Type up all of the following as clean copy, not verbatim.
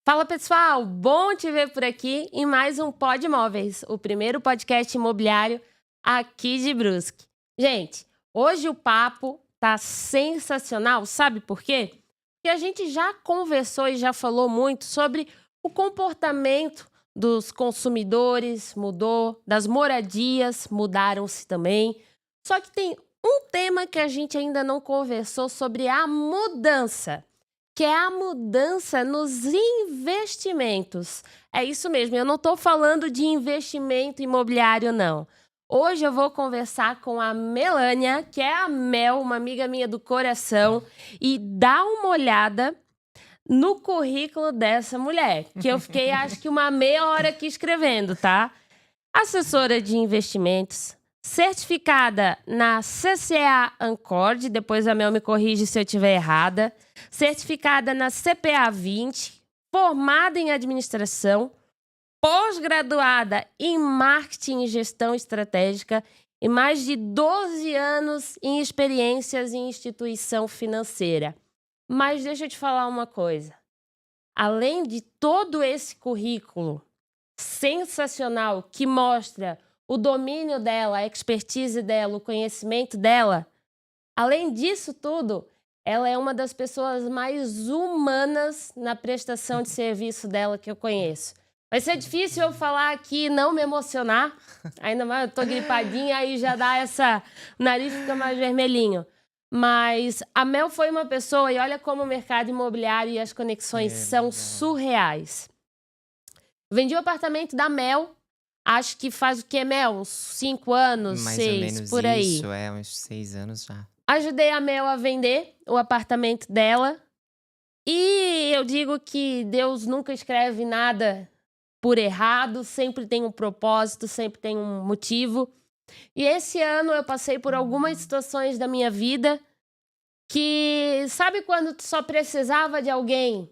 Fala pessoal, bom te ver por aqui em mais um Pod Imóveis, o primeiro podcast imobiliário aqui de Brusque. Gente, hoje o papo tá sensacional, sabe por quê? Porque a gente já conversou e já falou muito sobre o comportamento dos consumidores, mudou, das moradias mudaram-se também. Só que tem um tema que a gente ainda não conversou sobre a mudança, que é a mudança nos investimentos. É isso mesmo, eu não estou falando de investimento imobiliário, não. Hoje eu vou conversar com a Melânia, que é a Mel, uma amiga minha do coração, e dar uma olhada no currículo dessa mulher, que eu fiquei acho que uma meia hora aqui escrevendo, tá? Assessora de investimentos, certificada na CCA Ancord, depois a Mel me corrige se eu estiver errada, certificada na CPA 20, formada em administração, pós-graduada em marketing e gestão estratégica e mais de 12 anos em experiências em instituição financeira. Mas deixa eu te falar uma coisa. Além de todo esse currículo sensacional que mostra o domínio dela, a expertise dela, o conhecimento dela, além disso tudo, ela é uma das pessoas mais humanas na prestação de serviço dela que eu conheço. Vai ser difícil eu falar aqui e não me emocionar, ainda mais eu tô gripadinha, aí já dá o nariz fica mais vermelhinho. Mas a Mel foi uma pessoa, e olha como o mercado imobiliário e as conexões são surreais. Vendi o apartamento da Mel, acho que faz o quê, Mel? Uns 5 anos, Mais ou 6, menos por aí. isso, uns 6 anos já. Ajudei a Mel a vender o apartamento dela. E eu digo que Deus nunca escreve nada por errado, sempre tem um propósito, sempre tem um motivo. E esse ano eu passei por algumas situações da minha vida que, sabe quando tu só precisava de alguém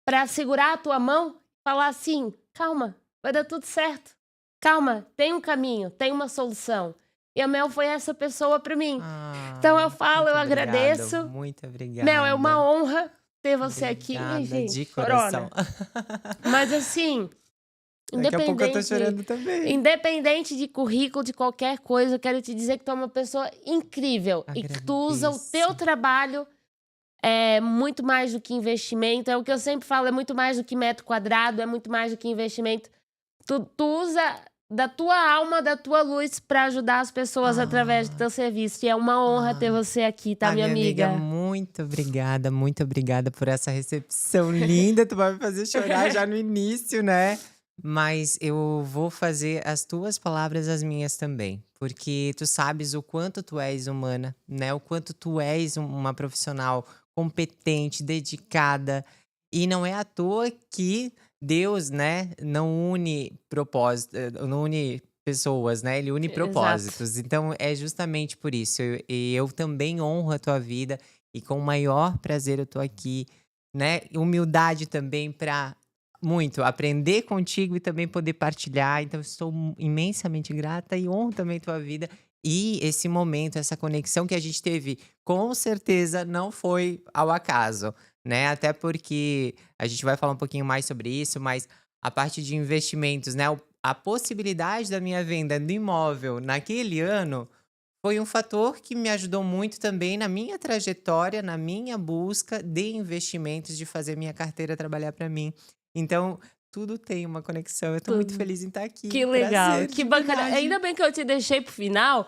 para segurar a tua mão? Falar assim, calma, vai dar tudo certo. Calma, tem um caminho, tem uma solução. E a Mel foi essa pessoa para mim. Então eu falo, eu agradeço. Muito Mel, é uma obrigado. honra ter você aqui. Ai, Obrigada gente, de chorona. coração. Mas assim, Daqui a pouco eu tô chorando também. independente de currículo, de qualquer coisa, eu quero te dizer que tu é uma pessoa incrível. E que tu usa o teu Agradeço. trabalho muito mais do que investimento. É o que eu sempre falo, é muito mais do que metro quadrado, é muito mais do que investimento. Tu usa da tua alma, da tua luz para ajudar as pessoas através do teu serviço. E é uma honra ter você aqui, tá, minha amiga? Muito obrigada por essa recepção linda. Tu vai me fazer chorar já no início, né? Mas eu vou fazer as tuas palavras as minhas também, porque tu sabes o quanto tu és humana, né? O quanto tu és uma profissional competente, dedicada, e não é à toa que Deus, né, não une propósito, não une pessoas, né? Ele une Exato. propósitos. Então é justamente por isso. E eu também honro a tua vida e com o maior prazer eu tô aqui, né? Humildade também para muito aprender contigo e também poder partilhar. Então, estou imensamente grata e honro também tua vida. E esse momento, essa conexão que a gente teve, com certeza não foi ao acaso, né? Até porque a gente vai falar um pouquinho mais sobre isso, mas a parte de investimentos, né? A possibilidade da minha venda do imóvel naquele ano foi um fator que me ajudou muito também na minha trajetória, na minha busca de investimentos, de fazer minha carteira trabalhar para mim. Então, tudo tem uma conexão. Eu tô muito Tudo. feliz em estar aqui. Que legal, Prazer, que de bacana. verdade. Ainda bem que eu te deixei pro final,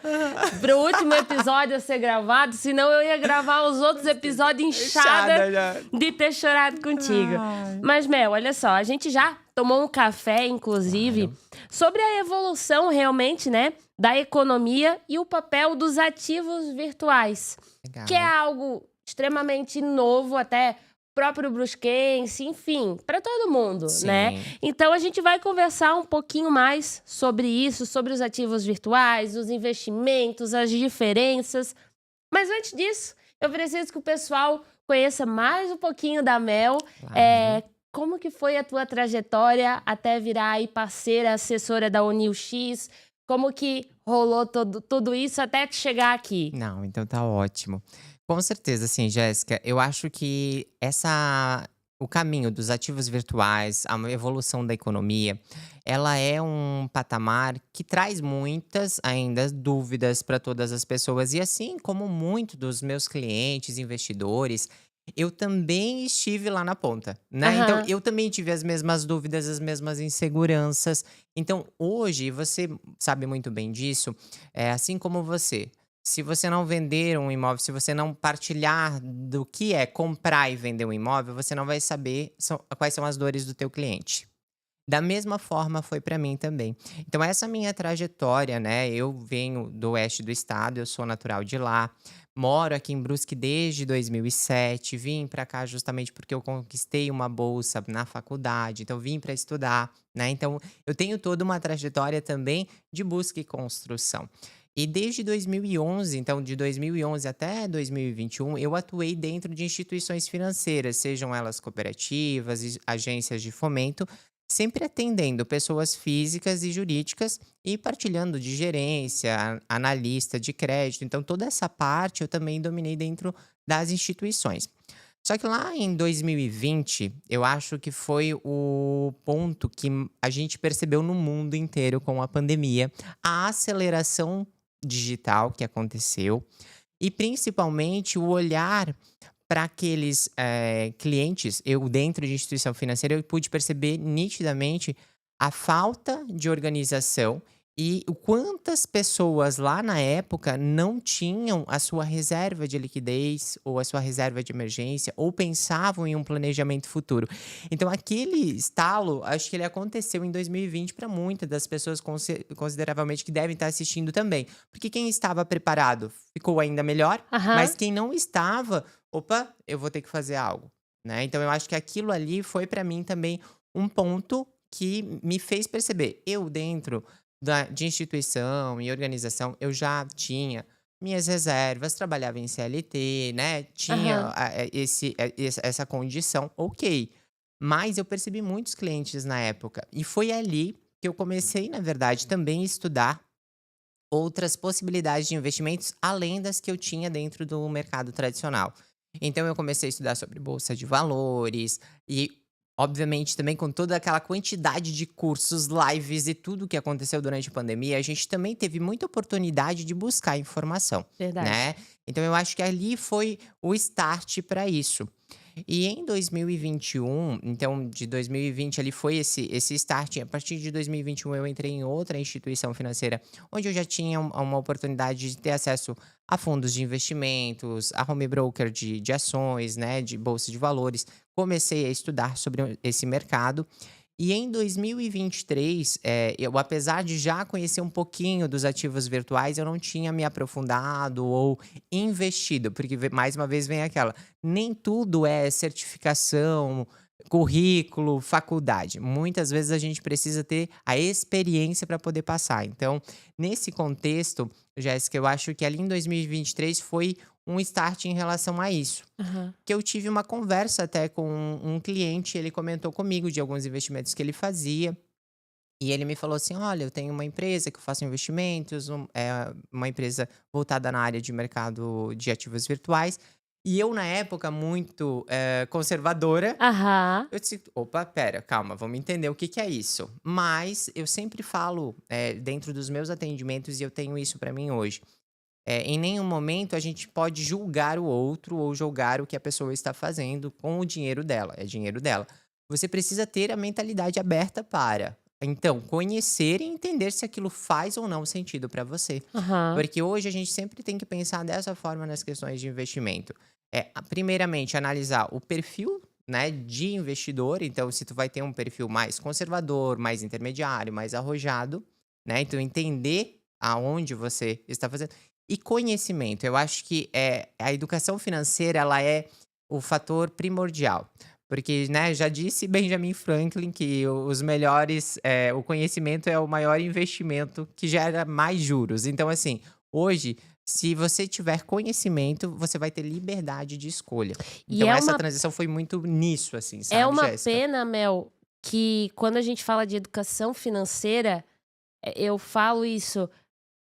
pro último episódio a ser gravado, senão eu ia gravar os outros episódios inchada Fechada já. de ter chorado contigo. Ai. Mas, Mel, olha só, a gente já tomou um café, inclusive, Claro. sobre a evolução realmente, né, da economia e o papel dos ativos virtuais, que é Legal. algo extremamente novo, até próprio brusquense, enfim, para todo mundo, né? Sim. Então a gente vai conversar um pouquinho mais sobre isso, sobre os ativos virtuais, os investimentos, as diferenças. Mas antes disso, eu preciso que o pessoal conheça mais um pouquinho da Mel. Claro. Como que foi a tua trajetória até virar aí parceira, assessora da Unil X? Como que rolou tudo isso até te chegar aqui? Não, então tá ótimo. Com certeza, assim, Jéssica, eu acho que essa o caminho dos ativos virtuais, a evolução da economia, ela é um patamar que traz muitas ainda dúvidas para todas as pessoas. E assim como muito dos meus clientes, investidores, eu também estive lá na ponta, né? Então, Aham. eu também tive as mesmas dúvidas, as mesmas inseguranças. Então, hoje, você sabe muito bem disso, assim como você. Se você não vender um imóvel, se você não partilhar do que é comprar e vender um imóvel, você não vai saber quais são as dores do teu cliente. Da mesma forma foi para mim também. Então essa minha trajetória, né, eu venho do oeste do estado, eu sou natural de lá, moro aqui em Brusque desde 2007, vim para cá justamente porque eu conquistei uma bolsa na faculdade, então vim para estudar, né, então eu tenho toda uma trajetória também de busca e construção. E desde 2011, então de 2011 até 2021, eu atuei dentro de instituições financeiras, sejam elas cooperativas, agências de fomento, sempre atendendo pessoas físicas e jurídicas e partilhando de gerência, analista de crédito. Então, toda essa parte eu também dominei dentro das instituições. Só que lá em 2020, eu acho que foi o ponto que a gente percebeu no mundo inteiro com a pandemia, a aceleração digital que aconteceu e principalmente o olhar para aqueles, clientes, eu dentro de instituição financeira, eu pude perceber nitidamente a falta de organização e o quantas pessoas lá na época não tinham a sua reserva de liquidez ou a sua reserva de emergência ou pensavam em um planejamento futuro. Então aquele estalo, acho que ele aconteceu em 2020 para muitas das pessoas consideravelmente que devem estar assistindo também. Porque quem estava preparado ficou ainda melhor, mas Aham. quem não estava, opa, eu vou ter que fazer algo, né. Então eu acho que aquilo ali foi para mim também um ponto que me fez perceber, eu dentro de instituição e organização, eu já tinha minhas reservas, trabalhava em CLT, né, tinha Aham. essa condição, ok. Mas eu percebi muitos clientes na época, e foi ali que eu comecei, na verdade, também estudar outras possibilidades de investimentos além das que eu tinha dentro do mercado tradicional. Então eu comecei a estudar sobre bolsa de valores e, obviamente, também com toda aquela quantidade de cursos, lives e tudo que aconteceu durante a pandemia, a gente também teve muita oportunidade de buscar informação, Verdade. né? Então eu acho que ali foi o start para isso. E em 2021, então de 2020 ali foi esse start, a partir de 2021 eu entrei em outra instituição financeira, onde eu já tinha uma oportunidade de ter acesso a fundos de investimentos, a home broker de ações, né, de bolsa de valores. Comecei a estudar sobre esse mercado e em 2023, eu apesar de já conhecer um pouquinho dos ativos virtuais, eu não tinha me aprofundado ou investido, porque mais uma vez vem aquela, nem tudo é certificação, currículo, faculdade. Muitas vezes a gente precisa ter a experiência para poder passar. Então, nesse contexto, Jéssica, eu acho que ali em 2023 foi um start em relação a isso. Aham. Que eu tive uma conversa até com um cliente, ele comentou comigo de alguns investimentos que ele fazia, e ele me falou assim: "Olha, eu tenho uma empresa que eu faço investimentos, uma empresa voltada na área de mercado de ativos virtuais". E eu, na época, muito, conservadora, Aham. eu disse: "Opa, espera, calma, vamos entender o que que é isso". Mas eu sempre falo, dentro dos meus atendimentos, e eu tenho isso para mim hoje, em nenhum momento a gente pode julgar o outro ou julgar o que a pessoa está fazendo com o dinheiro dela, é dinheiro dela. Você precisa ter a mentalidade aberta para, então, conhecer e entender se aquilo faz ou não sentido para você. Aham. Porque hoje a gente sempre tem que pensar dessa forma nas questões de investimento. Primeiramente, analisar o perfil, né, de investidor. Então, se tu vai ter um perfil mais conservador, mais intermediário, mais arrojado, né? Então, entender aonde você está fazendo. E conhecimento, eu acho que a educação financeira ela é o fator primordial. Porque, né, já disse Benjamin Franklin que os melhores, o conhecimento é o maior investimento que gera mais juros. Então, assim, hoje, se você tiver conhecimento, você vai ter liberdade de escolha. E Então, essa transição foi muito nisso, assim, é sabe, uma Jéssica? pena, Mel, que quando a gente fala de educação financeira, eu falo isso,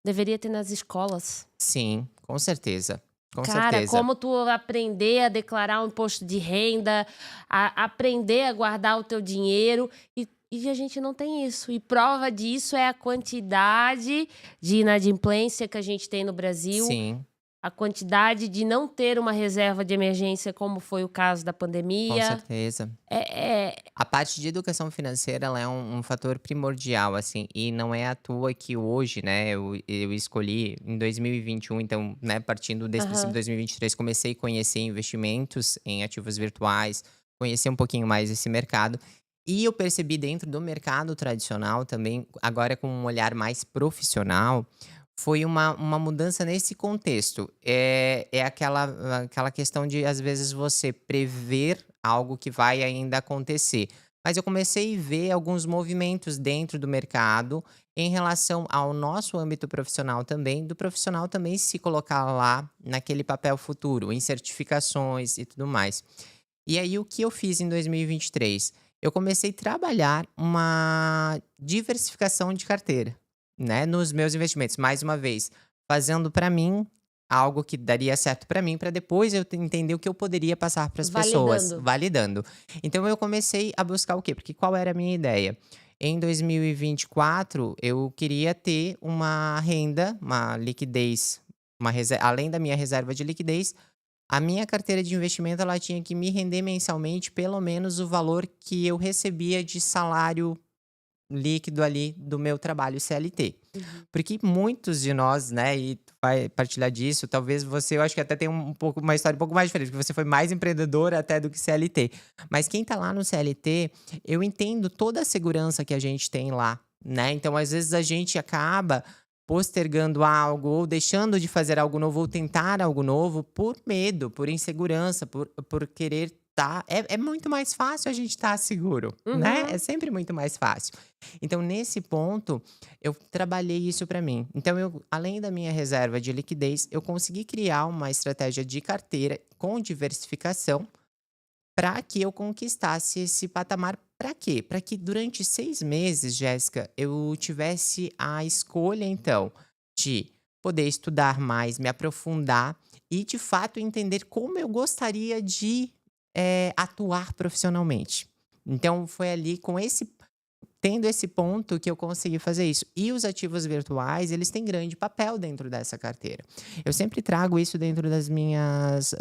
deveria ter nas escolas. Sim, com certeza. Com Cara, certeza. como tu aprender a declarar um imposto de renda, aprender a guardar o teu dinheiro e a gente não tem isso. E prova disso é a quantidade de inadimplência que a gente tem no Brasil, Sim, a quantidade de não ter uma reserva de emergência, como foi o caso da com pandemia. certeza. É, é, A parte de educação financeira, ela é um fator primordial, assim, e não é à toa que hoje, né, eu escolhi em 2021, então, né, partindo desse princípio de aham. 2023, comecei a conhecer investimentos em ativos virtuais, conhecer um pouquinho mais esse mercado. E eu percebi dentro do mercado tradicional também, agora com um olhar mais profissional, foi uma mudança nesse contexto. É aquela questão de, às vezes, você prever algo que vai ainda acontecer. Mas eu comecei a ver alguns movimentos dentro do mercado em relação ao nosso âmbito profissional também, do profissional também se colocar lá naquele papel futuro, em certificações e tudo mais. E aí, o que eu fiz em 2023? Eu comecei a trabalhar uma diversificação de carteira, né, nos meus investimentos. Mais uma vez, fazendo para mim algo que daria certo para mim, para depois eu entender o que eu poderia passar para as pessoas, Validando. validando. Então eu comecei a buscar o quê? Porque qual era a minha ideia? Em 2024, eu queria ter uma renda, uma liquidez, além da minha reserva de liquidez, a minha carteira de investimento ela tinha que me render mensalmente pelo menos o valor que eu recebia de salário líquido ali do meu trabalho CLT. Uhum. Porque muitos de nós, né, e tu vai partilhar disso, talvez você, eu acho que até tem um pouco uma história um pouco mais diferente, porque você foi mais empreendedora até do que CLT. Mas quem tá lá no CLT, eu entendo toda a segurança que a gente tem lá, né? Então, às vezes a gente acaba postergando algo ou deixando de fazer algo novo ou tentar algo novo por medo, por insegurança, por querer tá é muito mais fácil a gente estar seguro, né? É Uhum. sempre muito mais fácil. Então, nesse ponto, eu trabalhei isso para mim. Então, além da minha reserva de liquidez, eu consegui criar uma estratégia de carteira com diversificação para que eu conquistasse esse patamar. Para quê? Para que durante 6 meses, Jéssica, eu tivesse a escolha, então, de poder estudar mais, me aprofundar e, de fato, entender como eu gostaria de atuar profissionalmente. Então, foi ali com esse tendo esse ponto que eu consegui fazer isso. E os ativos virtuais, eles têm grande papel dentro dessa carteira. Eu sempre trago isso dentro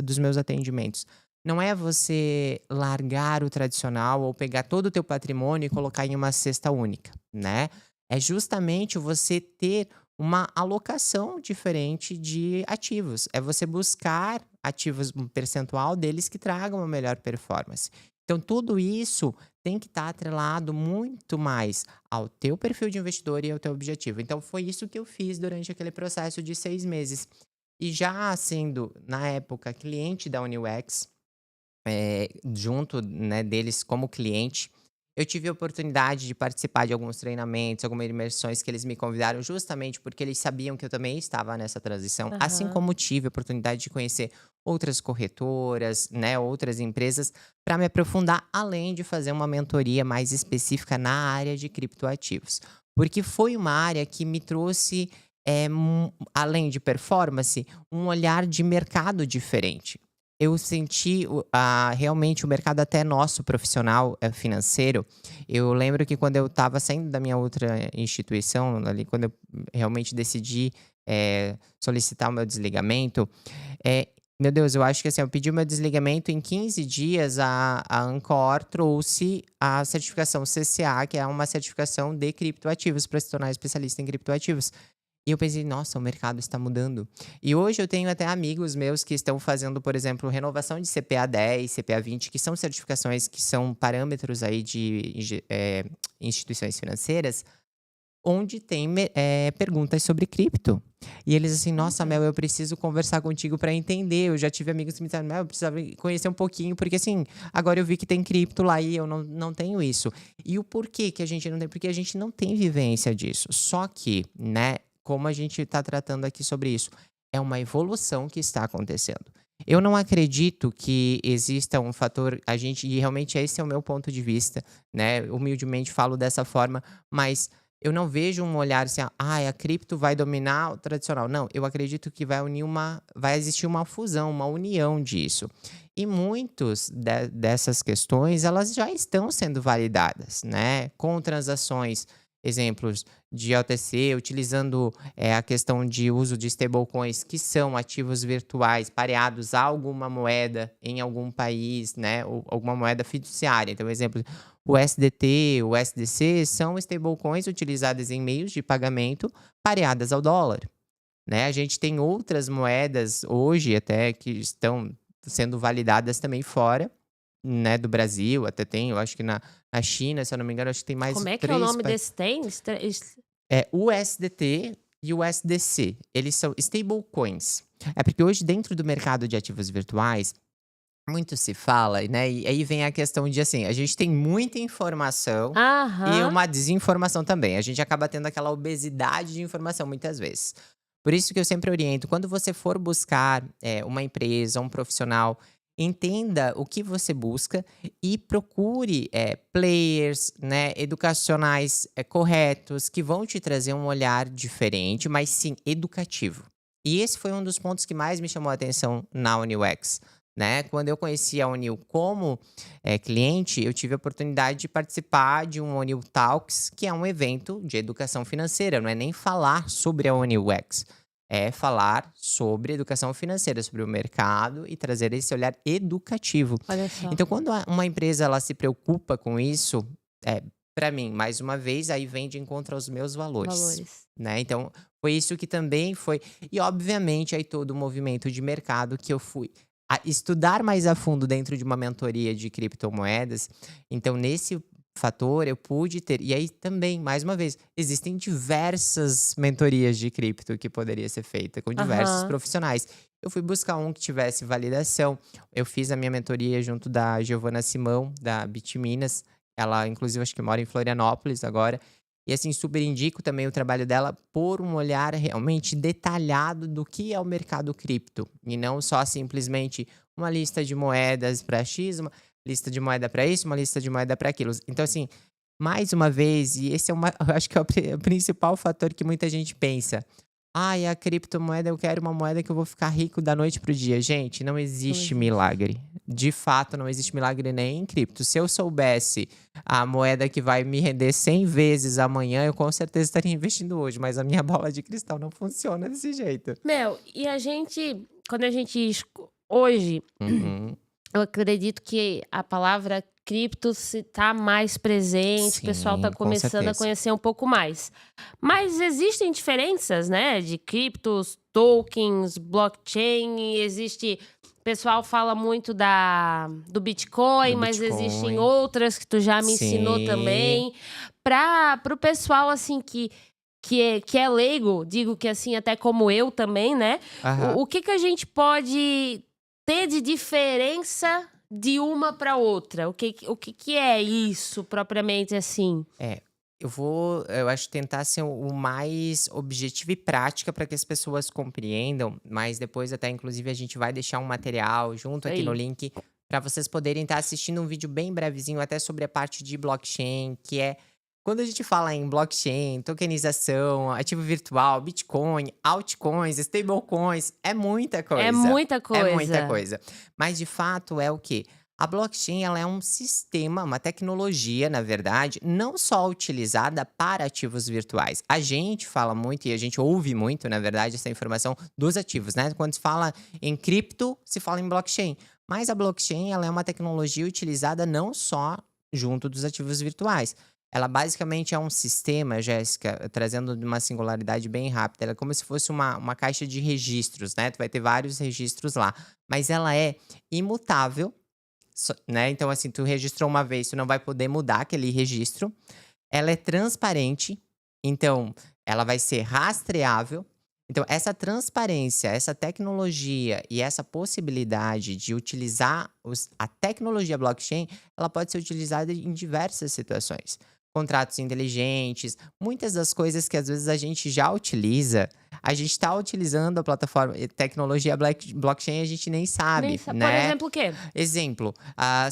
dos meus atendimentos. Não é você largar o tradicional ou pegar todo o teu patrimônio e colocar em uma cesta única, né? É justamente você ter uma alocação diferente de ativos. É você buscar ativos, um percentual deles que tragam uma melhor performance. Então, tudo isso tem que estar atrelado muito mais ao teu perfil de investidor e ao teu objetivo. Então, foi isso que eu fiz durante aquele processo de 6 meses. E já sendo, na época, cliente da UniUX, junto, né, deles como cliente, eu tive a oportunidade de participar de alguns treinamentos, algumas imersões que eles me convidaram justamente porque eles sabiam que eu também estava nessa transição, assim Aham. como tive a oportunidade de conhecer outras corretoras, né, outras empresas, para me aprofundar, além de fazer uma mentoria mais específica na área de criptoativos. Porque foi uma área que me trouxe, além de performance, um olhar de mercado diferente. Eu senti realmente o mercado até nosso profissional, financeiro. Eu lembro que quando eu estava saindo da minha outra instituição, ali, quando eu realmente decidi, solicitar o meu desligamento, eh, meu Deus, eu acho que assim, eu pedi o meu desligamento em 15 dias, a Ancor trouxe a certificação CCA, que é uma certificação de criptoativos, para se tornar especialista em criptoativos. E eu pensei: "Nossa, o mercado está mudando". E hoje eu tenho até amigos meus que estão fazendo, por exemplo, renovação de CPA 10, CPA 20, que são certificações que são parâmetros aí de instituições financeiras, onde tem perguntas sobre cripto. E eles assim: "Nossa, Olha. Mel, eu preciso conversar contigo para entender". Eu já tive amigos que me disseram: "Mel, eu precisava conhecer um pouquinho, porque assim, agora eu vi que tem cripto lá e eu não tenho isso". E o porquê que a gente não tem? Porque a gente não tem vivência disso. Só que, né, como a gente está tratando aqui sobre isso, é uma evolução que está acontecendo. Eu não acredito que exista um fator, e realmente esse é o meu ponto de vista, né? Humildemente falo dessa forma, mas eu não vejo um olhar assim, a cripto vai dominar o tradicional. Não, eu acredito que vai existir uma fusão, uma união disso. E muitos dessas questões, elas já estão sendo validadas, né? Com transações, exemplos de OTC, utilizando a questão de uso de stablecoins, que são ativos virtuais pareados a alguma moeda em algum país, né? Ou alguma moeda fiduciária. Então, exemplo, o SDT, o SDC são stablecoins utilizadas em meios de pagamento pareadas ao dólar, né? A gente tem outras moedas hoje até que estão sendo validadas também fora, né, do Brasil, até tem, eu acho que na China, se eu não me engano, acho que tem mais Como é que é o 3 nome desse tênis? é o USDT e o USDC, eles são stablecoins. É porque hoje dentro do mercado de ativos virtuais, muito se fala, né, e aí vem a questão de, assim, a gente tem muita informação e Aham. uma desinformação também. A gente acaba tendo aquela obesidade de informação muitas vezes. Por isso que eu sempre oriento, quando você for buscar uma empresa, um profissional, entenda o que você busca e procure players, né, educacionais corretos, que vão te trazer um olhar diferente, mas sim educativo. E esse foi um dos pontos que mais me chamou a atenção na UniUX. Né? Quando eu conheci a Unil como cliente, eu tive a oportunidade de participar de um Unil Talks, que é um evento de educação financeira. Não é nem falar sobre a Unil UX, é falar sobre educação financeira, sobre o mercado e trazer esse olhar educativo. Olha só, Então, quando uma empresa ela se preocupa com isso, para mim, mais uma vez, aí vem de encontro aos meus valores. valores. Né? Então, foi isso que também foi. E, obviamente, aí todo o movimento de mercado que eu fui a estudar mais a fundo dentro de uma mentoria de criptomoedas. Então, nesse fator, eu pude ter. E aí também, mais uma vez, existem diversas mentorias de cripto que poderia ser feita com diversos Aham. profissionais. Eu fui buscar um que tivesse validação. Eu fiz a minha mentoria junto da Giovana Simão, da Bitminas. Ela, inclusive, acho que mora em Florianópolis agora. E assim, super indico também o trabalho dela por um olhar realmente detalhado do que é o mercado cripto. E não só simplesmente uma lista de moedas para X, uma lista de moeda para isso, uma lista de moeda para aquilo. Então, assim, mais uma vez, e esse é eu acho que é o principal fator que muita gente pensa. Ai, a criptomoeda, eu quero uma moeda que eu vou ficar rico da noite pro dia. Gente, não Não existe existe. milagre. De fato, não existe milagre nem em cripto. Se eu soubesse a moeda que vai me render 100 vezes amanhã, eu com certeza estaria investindo hoje. Mas a minha bola de cristal não funciona desse jeito. Mel, e quando a gente hoje, Uhum. eu acredito que a palavra cripto se tá mais presente, o pessoal tá Sim, com começando a certeza. conhecer um pouco mais. Mas existem diferenças, né, de criptos, tokens, blockchain, o pessoal fala muito do Bitcoin, Do mas existem Bitcoin. outras que tu já me ensinou Sim. também. Para o pessoal, assim, que é leigo, digo que assim, até como eu também, né, Aham. o que que a gente pode ter de diferença de uma para outra? O que que é isso propriamente assim? É, eu acho, tentar ser o mais objetivo e prática para que as pessoas compreendam, mas depois até inclusive a gente vai deixar um material junto Isso aqui no aí. link para vocês poderem estar assistindo um vídeo bem brevezinho até sobre a parte de blockchain, que é quando a gente fala em blockchain, tokenização, ativo virtual, Bitcoin, altcoins, stablecoins, é muita É coisa. muita É muita coisa. coisa. Mas de fato é o quê? A blockchain ela é um sistema, uma tecnologia, na verdade, não só utilizada para ativos virtuais. A gente fala muito e a gente ouve muito, na verdade, essa informação dos ativos, né? Quando se fala em cripto, se fala em blockchain. Mas a blockchain ela é uma tecnologia utilizada não só junto dos ativos virtuais. Ela basicamente é um sistema, Jéssica, trazendo de uma singularidade bem rápida. Ela é como se fosse uma caixa de registros, né? Tu vai ter vários registros lá. Mas ela é imutável, né? Então, assim, tu registrou uma vez, tu não vai poder mudar aquele registro. Ela é transparente, então ela vai ser rastreável. Então, essa transparência, essa tecnologia e essa possibilidade de utilizar a tecnologia blockchain, ela pode ser utilizada em diversas situações. Contratos inteligentes, muitas das coisas que às vezes a gente já utiliza, a gente tá utilizando a plataforma tecnologia blockchain, a gente nem sabe, Por né? exemplo, o quê? Exemplo,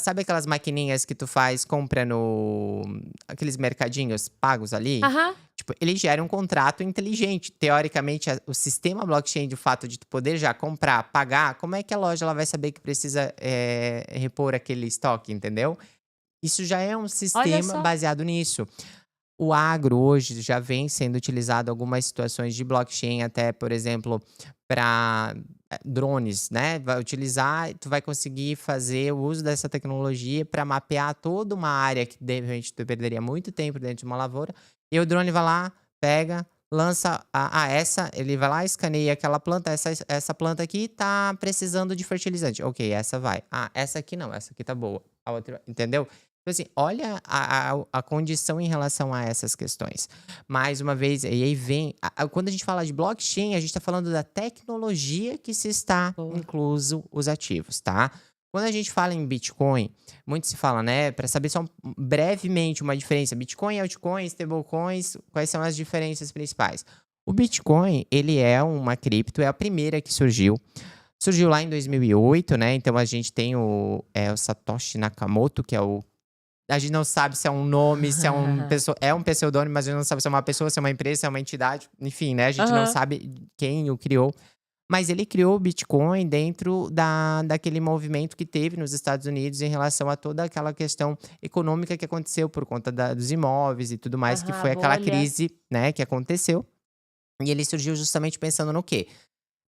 sabe aquelas maquininhas que tu faz, compra no aqueles mercadinhos pagos ali? Aham. Tipo, ele gera um contrato inteligente. Teoricamente, o sistema blockchain, de fato, de tu poder já comprar, pagar, como é que a loja ela vai saber que precisa repor aquele estoque, entendeu? Isso já é um Olha sistema só. baseado nisso. O agro hoje já vem sendo utilizado algumas situações de blockchain, até, por exemplo, para drones, né? Vai utilizar, tu vai conseguir fazer o uso dessa tecnologia para mapear toda uma área que de repente tu perderia muito tempo dentro de uma lavoura. E o drone vai lá, pega, lança essa, ele vai lá, escaneia aquela planta, essa planta aqui tá precisando de fertilizante. Ok, essa vai. Ah, essa aqui não, essa aqui tá boa. A outra, entendeu? Então, assim, olha a condição em relação a essas questões. Mais uma vez, e aí vem. Quando a gente fala de blockchain, a gente está falando da tecnologia que se está Boa. incluso os ativos, tá? Quando a gente fala em Bitcoin, muito se fala, né? Para saber só brevemente uma diferença: Bitcoin, altcoin, stablecoins, quais são as diferenças principais? O Bitcoin, ele é uma cripto, é a primeira que surgiu. Surgiu lá em 2008, né? Então a gente tem o Satoshi Nakamoto, que é o a gente não sabe se é um nome, se é um pseudônimo, mas a gente não sabe se é uma pessoa, se é uma empresa, se é uma entidade. Enfim, né? A gente não Aham. sabe quem o criou. Mas ele criou o Bitcoin dentro daquele movimento que teve nos Estados Unidos em relação a toda aquela questão econômica que aconteceu por conta dos imóveis e tudo mais, que Aham, foi aquela bolha. crise, né, que aconteceu. E ele surgiu justamente pensando no quê?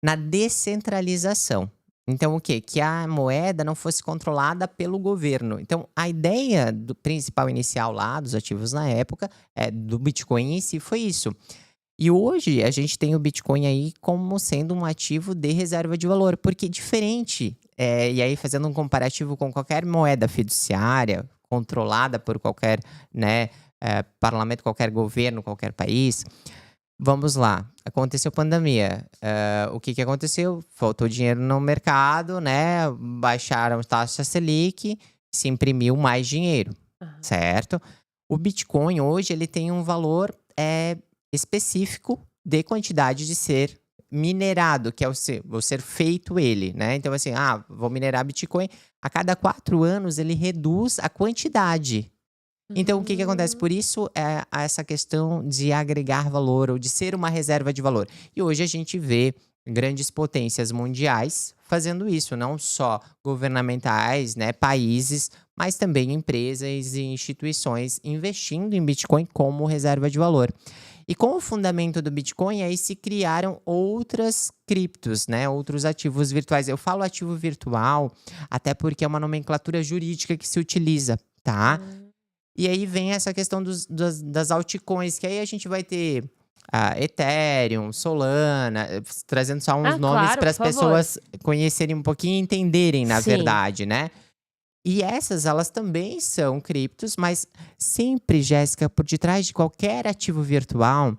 Na descentralização. Então, o quê? Que a moeda não fosse controlada pelo governo. Então, a ideia do principal inicial lá, dos ativos na época, do Bitcoin em si, foi isso. E hoje, a gente tem o Bitcoin aí como sendo um ativo de reserva de valor. Porque diferente, e aí fazendo um comparativo com qualquer moeda fiduciária, controlada por qualquer, né, parlamento, qualquer governo, qualquer país. Vamos lá, aconteceu pandemia. O que que aconteceu? Faltou dinheiro no mercado, né? Baixaram a taxa Selic, se imprimiu mais dinheiro, Aham. certo? O Bitcoin hoje ele tem um valor específico de quantidade de ser minerado, que é o ser feito ele, né? Então, assim, vou minerar Bitcoin. A cada 4 anos ele reduz a quantidade. Então, o que que acontece? Hum. Por isso, essa questão de agregar valor ou de ser uma reserva de valor. E hoje a gente vê grandes potências mundiais fazendo isso, não só governamentais, né, países, mas também empresas e instituições investindo em Bitcoin como reserva de valor. E com o fundamento do Bitcoin, aí se criaram outras criptos, né, outros ativos virtuais. Eu falo ativo virtual até porque é uma nomenclatura jurídica que se utiliza, tá? Hum. E aí vem essa questão das altcoins, que aí a gente vai ter Ethereum, Solana, trazendo só uns nomes Claro, para por as favor. pessoas conhecerem um pouquinho e entenderem, na Sim. verdade, né? E essas, elas também são criptos, mas sempre, Jéssica, por detrás de qualquer ativo virtual,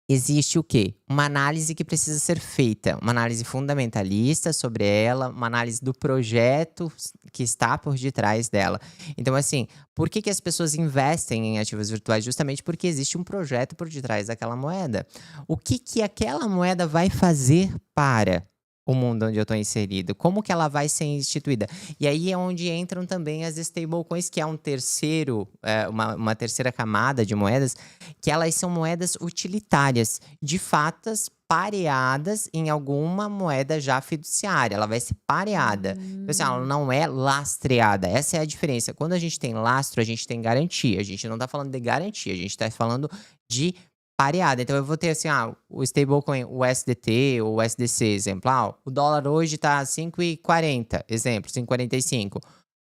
existe o quê? Uma análise que precisa ser feita, uma análise fundamentalista sobre ela, uma análise do projeto que está por detrás dela. Então, assim, por que que as pessoas investem em ativos virtuais? Justamente porque existe um projeto por detrás daquela moeda. O que que aquela moeda vai fazer para o mundo onde eu estou inserido? Como que ela vai ser instituída? E aí é onde entram também as stablecoins, que é um terceiro, uma terceira camada de moedas, que elas são moedas utilitárias, de fatas pareadas em alguma moeda já fiduciária. Ela vai ser pareada. Então, assim, ela Hum. não é lastreada. Essa é a diferença. Quando a gente tem lastro, a gente tem garantia. A gente não tá falando de garantia, a gente tá falando de pareada. Então, eu vou ter assim, o stablecoin, o SDT ou o SDC, exemplo. O dólar hoje tá 5,40, exemplo, 5,45.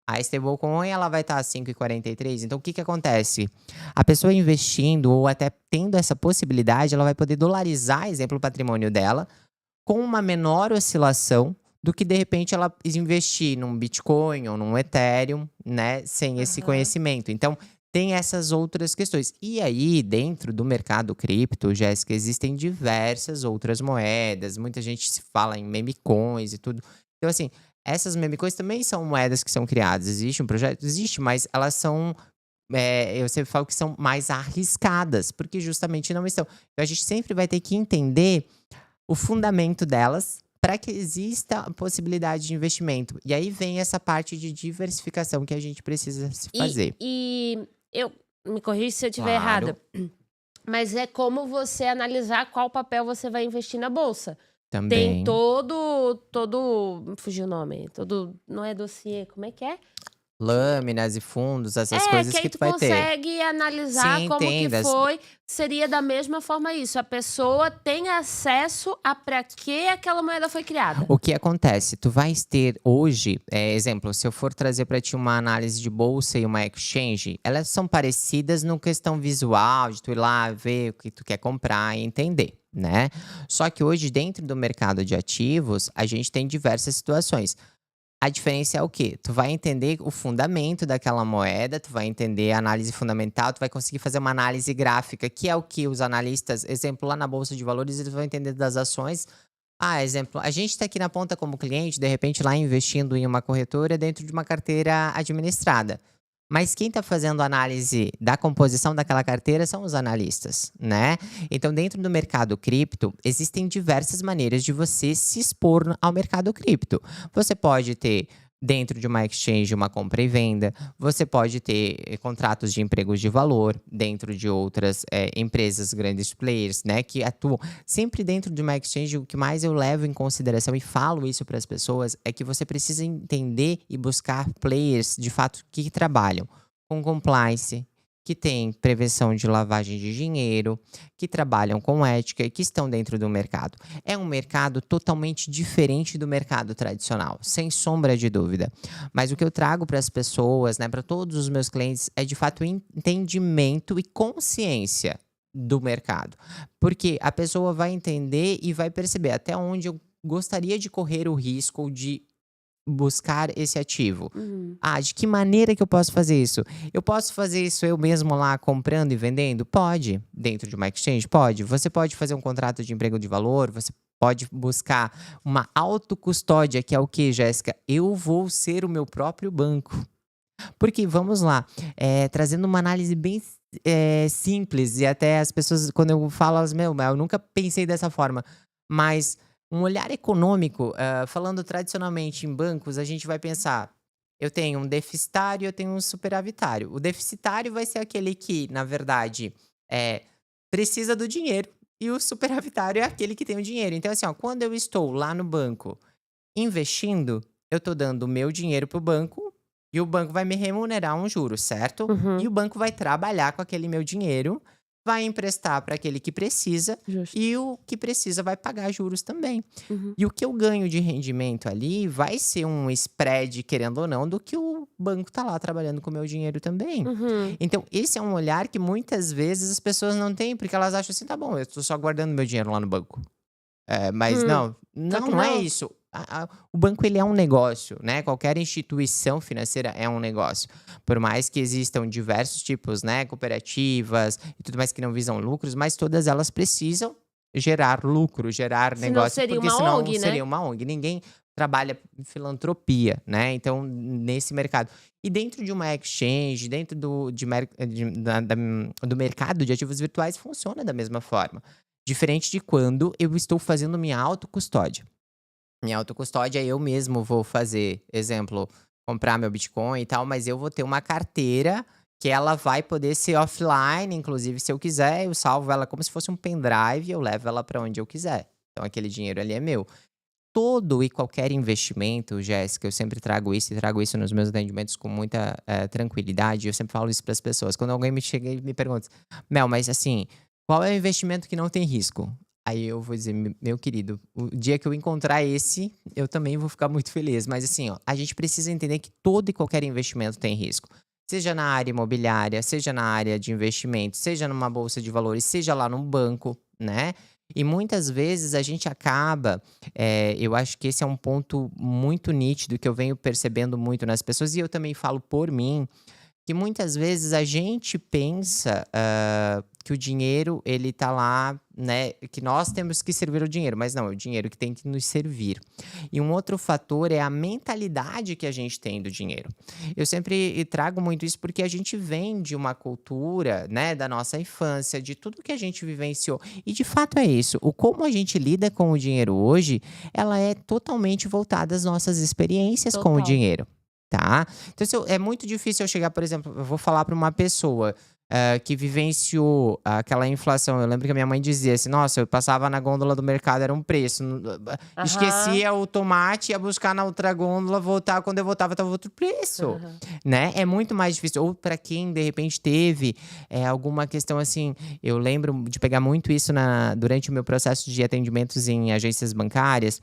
A stablecoin, ela vai estar 5,43. Então, o que que acontece? A pessoa investindo ou até tendo essa possibilidade, ela vai poder dolarizar, exemplo, o patrimônio dela, com uma menor oscilação do que, de repente, ela investir num Bitcoin ou num Ethereum, né, sem esse Aham. conhecimento. Então, tem essas outras questões. E aí, dentro do mercado cripto, Jéssica, existem diversas outras moedas. Muita gente se fala em meme coins e tudo. Então, assim, essas meme coins também são moedas que são criadas. Existe um projeto? Existe, mas elas são eu sempre falo que são mais arriscadas, porque justamente não estão. Então a gente sempre vai ter que entender o fundamento delas para que exista a possibilidade de investimento. E aí vem essa parte de diversificação que a gente precisa se fazer. E eu me corrija se eu estiver Claro, errada, mas é como você analisar qual papel você vai investir na bolsa. Tem também. todo fugiu o nome, não é dossiê, como é que é? Lâminas e fundos, essas É, que coisas aí que tu tu vai ter. consegue analisar Sim, como tem. que foi. Seria da mesma forma isso, a pessoa tem acesso a para que aquela moeda foi criada. O que acontece? Tu vais ter hoje, exemplo, se eu for trazer para ti uma análise de bolsa e uma exchange, elas são parecidas no questão visual, de tu ir lá ver o que tu quer comprar e entender, né? Só que hoje, dentro do mercado de ativos, a gente tem diversas situações. A diferença é o quê? Tu vai entender o fundamento daquela moeda, tu vai entender a análise fundamental, tu vai conseguir fazer uma análise gráfica, que é o que os analistas, exemplo, lá na bolsa de valores, eles vão entender das ações. Exemplo, a gente está aqui na ponta como cliente, de repente lá investindo em uma corretora dentro de uma carteira administrada. Mas quem está fazendo a análise da composição daquela carteira são os analistas, né? Então, dentro do mercado cripto, existem diversas maneiras de você se expor ao mercado cripto. Você pode ter, dentro de uma exchange, uma compra e venda. Você pode ter contratos de empregos de valor dentro de outras empresas, grandes players, né? Que atuam sempre dentro de uma exchange. O que mais eu levo em consideração e falo isso para as pessoas é que você precisa entender e buscar players, de fato, que trabalham com compliance, que têm prevenção de lavagem de dinheiro, que trabalham com ética e que estão dentro do mercado. É um mercado totalmente diferente do mercado tradicional, sem sombra de dúvida. Mas o que eu trago para as pessoas, né, para todos os meus clientes, é de fato entendimento e consciência do mercado. Porque a pessoa vai entender e vai perceber até onde eu gostaria de correr o risco de buscar esse ativo. Uhum. De que maneira que eu posso fazer isso? Eu posso fazer isso eu mesmo lá comprando e vendendo? Pode. Dentro de uma exchange? Pode. Você pode fazer um contrato de emprego de valor, você pode buscar uma autocustódia, que é o que, Jéssica? Eu vou ser o meu próprio banco. Porque, vamos lá, trazendo uma análise bem simples, e até as pessoas, quando eu falo, elas, meu, eu nunca pensei dessa forma, mas um olhar econômico, falando tradicionalmente em bancos, a gente vai pensar, eu tenho um deficitário, eu tenho um superavitário. O deficitário vai ser aquele que, na verdade, precisa do dinheiro, e o superavitário é aquele que tem o dinheiro. Então, assim, ó, quando eu estou lá no banco investindo, eu estou dando o meu dinheiro para o banco e o banco vai me remunerar um juro, certo? E Uhum. o banco vai trabalhar com aquele meu dinheiro, vai emprestar para aquele que precisa Justo. e o que precisa vai pagar juros também. Uhum. E o que eu ganho de rendimento ali vai ser um spread, querendo ou não, do que o banco tá lá trabalhando com o meu dinheiro também. Uhum. Então, esse é um olhar que muitas vezes as pessoas não têm, porque elas acham assim, tá bom, eu tô só guardando meu dinheiro lá no banco. Mas Hum. não, Só não, que não é não. isso. O banco ele é um negócio, né? Qualquer instituição financeira é um negócio. Por mais que existam diversos tipos, né? Cooperativas e tudo mais que não visam lucros, mas todas elas precisam gerar lucro, gerar Senão negócio, seria porque uma senão ONG, né? seria uma ONG. Ninguém trabalha em filantropia, né? Então, nesse mercado. E dentro de uma exchange, dentro do mercado de ativos virtuais, funciona da mesma forma. Diferente de quando eu estou fazendo minha autocustódia. Minha autocustódia eu mesmo vou fazer, exemplo, comprar meu Bitcoin e tal, mas eu vou ter uma carteira que ela vai poder ser offline, inclusive se eu quiser, eu salvo ela como se fosse um pendrive, eu levo ela para onde eu quiser. Então aquele dinheiro ali é meu. Todo e qualquer investimento, Jéssica, eu sempre trago isso e trago isso nos meus atendimentos com muita tranquilidade. Eu sempre falo isso para as pessoas. Quando alguém me chega e me pergunta, Mel, mas assim, qual é o investimento que não tem risco? Aí eu vou dizer, meu querido, o dia que eu encontrar esse, eu também vou ficar muito feliz. Mas assim, ó, a gente precisa entender que todo e qualquer investimento tem risco. Seja na área imobiliária, seja na área de investimento, seja numa bolsa de valores, seja lá num banco, né? E muitas vezes a gente acaba, eu acho que esse é um ponto muito nítido que eu venho percebendo muito nas pessoas, e eu também falo por mim, que muitas vezes a gente pensa que o dinheiro ele tá lá né, que nós temos que servir o dinheiro, mas não, é o dinheiro que tem que nos servir. E um outro fator é a mentalidade que a gente tem do dinheiro. Eu sempre trago muito isso porque a gente vem de uma cultura, né, da nossa infância, de tudo que a gente vivenciou. E de fato é isso. O como a gente lida com o dinheiro hoje, ela é totalmente voltada às nossas experiências com o Total. dinheiro, tá? Então, é muito difícil eu chegar, por exemplo, eu vou falar para uma pessoa que vivenciou aquela inflação. Eu lembro que a minha mãe dizia assim: nossa, eu passava na gôndola do mercado, era um preço. Aham. Esquecia o tomate, ia buscar na outra gôndola, voltar. Quando eu voltava, estava outro preço. Aham. Né? É muito mais difícil. Ou para quem, de repente, teve alguma questão assim. Eu lembro de pegar muito isso durante o meu processo de atendimentos em agências bancárias.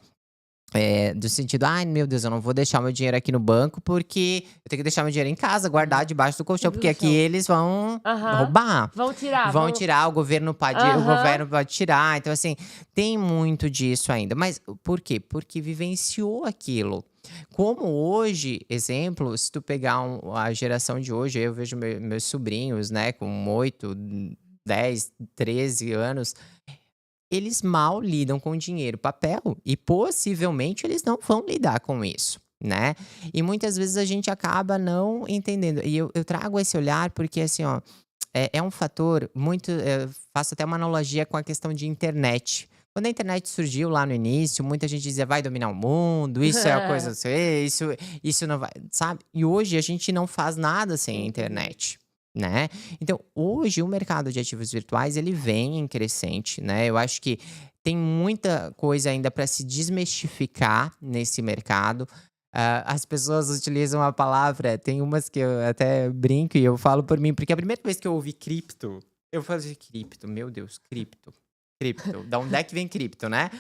Do sentido, ai meu Deus, eu não vou deixar meu dinheiro aqui no banco, porque eu tenho que deixar meu dinheiro em casa, guardar debaixo do colchão, porque aqui Ilusão. eles vão Aham. roubar. Vão tirar, Vão vão. tirar, o Aham. governo pode tirar. Então, assim, tem muito disso ainda. Mas por quê? Porque vivenciou aquilo. Como hoje, exemplo, se tu pegar a geração de hoje, eu vejo meus sobrinhos, né, com 8, 10, 13 anos. Eles mal lidam com dinheiro, papel, e possivelmente eles não vão lidar com isso, né. E muitas vezes a gente acaba não entendendo. E eu trago esse olhar porque, assim, ó, é um fator muito, faço até uma analogia com a questão de internet. Quando a internet surgiu lá no início, muita gente dizia: "Vai dominar o mundo, isso é a coisa a ser, isso não vai", sabe. E hoje a gente não faz nada sem a Uhum. internet, né. Então, hoje o mercado de ativos virtuais ele vem em crescente, né. Eu acho que tem muita coisa ainda para se desmistificar nesse mercado. As pessoas utilizam a palavra, tem umas que eu até brinco e eu falo por mim, porque a primeira vez que eu ouvi cripto, eu falei assim: "Cripto, meu Deus, cripto, cripto, da onde é que vem cripto, né?"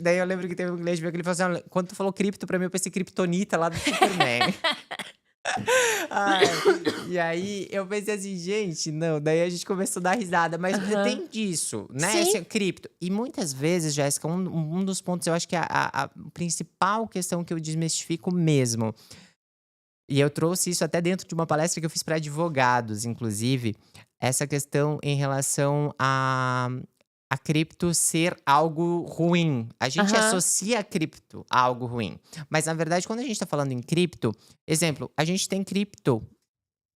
Daí eu lembro que teve um cliente meu que ele falou assim: "Olha, quando tu falou cripto pra mim eu pensei Kryptonita lá do Superman." Ai, e aí eu pensei assim: "Gente, não", daí a gente começou a dar risada, mas Aham. tem disso, né, Sim. assim, cripto. E muitas vezes, Jéssica, um dos pontos eu acho que a principal questão que eu desmistifico mesmo, e eu trouxe isso até dentro de uma palestra que eu fiz para advogados, inclusive, essa questão em relação a cripto ser algo ruim. A gente Aham. associa a cripto a algo ruim. Mas, na verdade, quando a gente está falando em cripto, exemplo, a gente tem cripto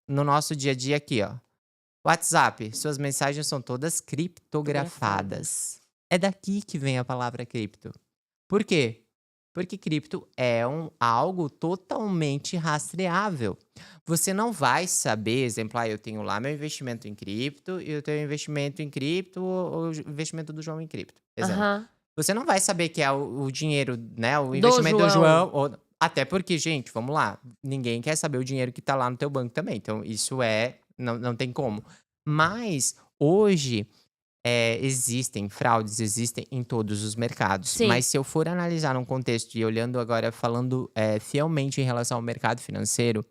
no nosso dia a dia aqui, ó. WhatsApp, suas mensagens são todas Fotografadas. criptografadas. É daqui que vem a palavra cripto. Por quê? Porque cripto é algo totalmente rastreável. Você não vai saber, exemplo, eu tenho lá meu investimento em cripto e eu tenho investimento em cripto ou investimento do João em cripto, exemplo. Aham. Você não vai saber que é o dinheiro, né, o Do investimento do João. João, até porque, gente, vamos lá, ninguém quer saber o dinheiro que tá lá no teu banco também, então isso não tem como. Mas hoje existem fraudes, existem em todos os mercados, Sim. mas se eu for analisar num contexto e olhando agora, falando, fielmente em relação ao mercado financeiro,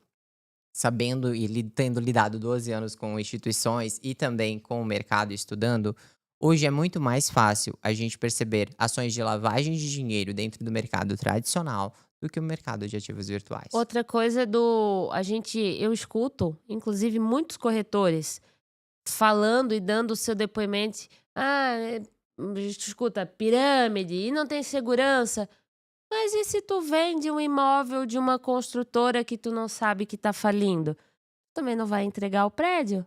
sabendo e tendo lidado 12 anos com instituições e também com o mercado estudando, hoje é muito mais fácil a gente perceber ações de lavagem de dinheiro dentro do mercado tradicional do que o mercado de ativos virtuais. Outra coisa eu escuto, inclusive muitos corretores falando e dando o seu depoimento: "Ah, escuta, pirâmide e não tem segurança". Mas e se tu vende um imóvel de uma construtora que tu não sabe que tá falindo? Também não vai entregar o prédio?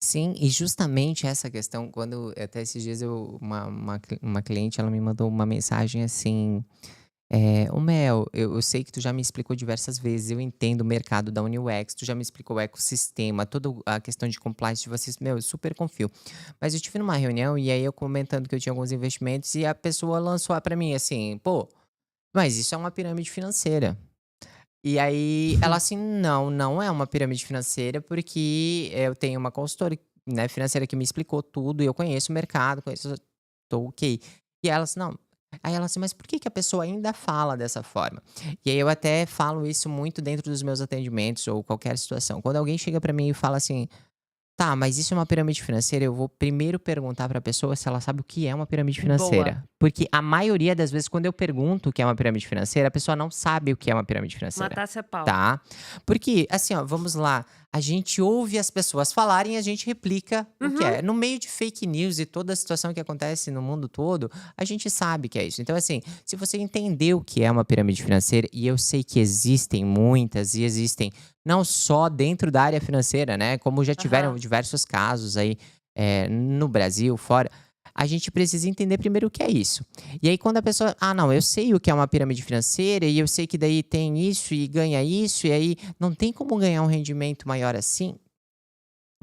Sim, e justamente essa questão, quando até esses dias uma cliente, ela me mandou uma mensagem assim, "Ô Mel, eu sei que tu já me explicou diversas vezes, eu entendo o mercado da UniUX, tu já me explicou o ecossistema, toda a questão de compliance de vocês, meu, eu super confio. Mas eu tive numa reunião e aí eu comentando que eu tinha alguns investimentos e a pessoa lançou para mim assim, pô, mas isso é uma pirâmide financeira." E aí ela assim: "Não, não é uma pirâmide financeira, porque eu tenho uma consultora, né, financeira que me explicou tudo e eu conheço o mercado, conheço, tô ok." E ela assim: "Não." Aí ela assim: "Mas por que que a pessoa ainda fala dessa forma?" E aí eu até falo isso muito dentro dos meus atendimentos ou qualquer situação. Quando alguém chega pra mim e fala assim: "Tá, mas isso é uma pirâmide financeira?" Eu vou primeiro perguntar pra pessoa se ela sabe o que é uma pirâmide Boa. financeira. Porque a maioria das vezes, quando eu pergunto o que é uma pirâmide financeira, a pessoa não sabe o que é uma pirâmide financeira, Matasse a pau. tá? Porque, assim, ó, vamos lá. a gente ouve as pessoas falarem e a gente replica o que Uhum. é. No meio de fake news e toda a situação que acontece no mundo todo, a gente sabe que é isso. Então, assim, se você entender o que é uma pirâmide financeira, e eu sei que existem muitas, e existem não só dentro da área financeira, né? Como já tiveram Aham. diversos casos aí no Brasil, fora. A gente precisa entender primeiro o que é isso. E aí, quando a pessoa, não, eu sei o que é uma pirâmide financeira, e eu sei que daí tem isso e ganha isso, e aí não tem como ganhar um rendimento maior assim.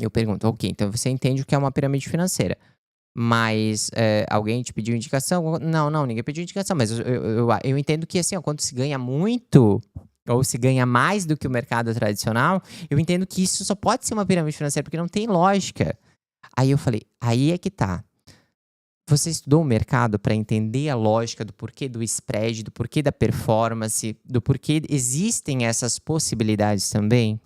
Eu pergunto, ok, então você entende o que é uma pirâmide financeira. Mas alguém te pediu indicação? Não, não, ninguém pediu indicação, mas eu entendo que assim, ó, quando se ganha muito, ou se ganha mais do que o mercado tradicional, eu entendo que isso só pode ser uma pirâmide financeira, porque não tem lógica. Aí eu falei, aí é que tá. Você estudou o mercado para entender a lógica do porquê do spread, do porquê da performance, do porquê existem essas possibilidades também?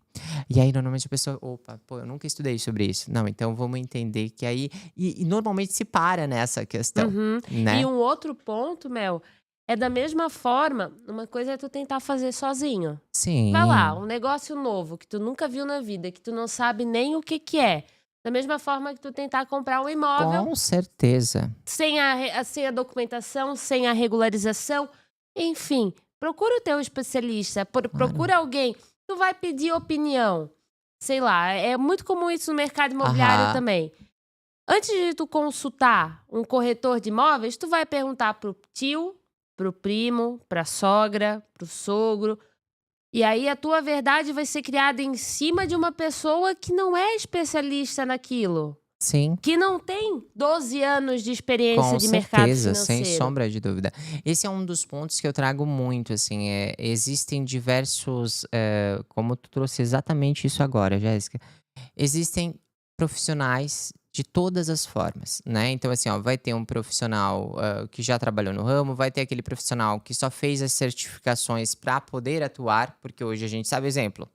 E aí, normalmente, a pessoa, opa, pô, eu nunca estudei sobre isso. Não, então vamos entender que aí. E normalmente se para nessa questão, Uhum. E né? um outro ponto, Mel, é da mesma forma, uma coisa é tu tentar fazer sozinho. Vai lá, Sim, um negócio novo que tu nunca viu na vida, que tu não sabe nem o que que é. Da mesma forma que tu tentar comprar um imóvel com certeza. sem a documentação, sem a regularização, enfim, procura o teu especialista, Claro. procura alguém, tu vai pedir opinião. Sei lá, é muito comum isso no mercado imobiliário Aham. também. Antes de tu consultar um corretor de imóveis, tu vai perguntar pro tio, pro primo, pra sogra, pro sogro. E aí a tua verdade vai ser criada em cima de uma pessoa que não é especialista naquilo, Sim. que não tem 12 anos de experiência Com de mercado certeza, sem financeiro. sombra de dúvida. Esse é um dos pontos que eu trago muito, assim, existem diversos, como tu trouxe exatamente isso agora, Jéssica. Existem profissionais de todas as formas, né. Então, assim, ó, vai ter um profissional, que já trabalhou no ramo, vai ter aquele profissional que só fez as certificações para poder atuar, porque hoje a gente sabe exemplo,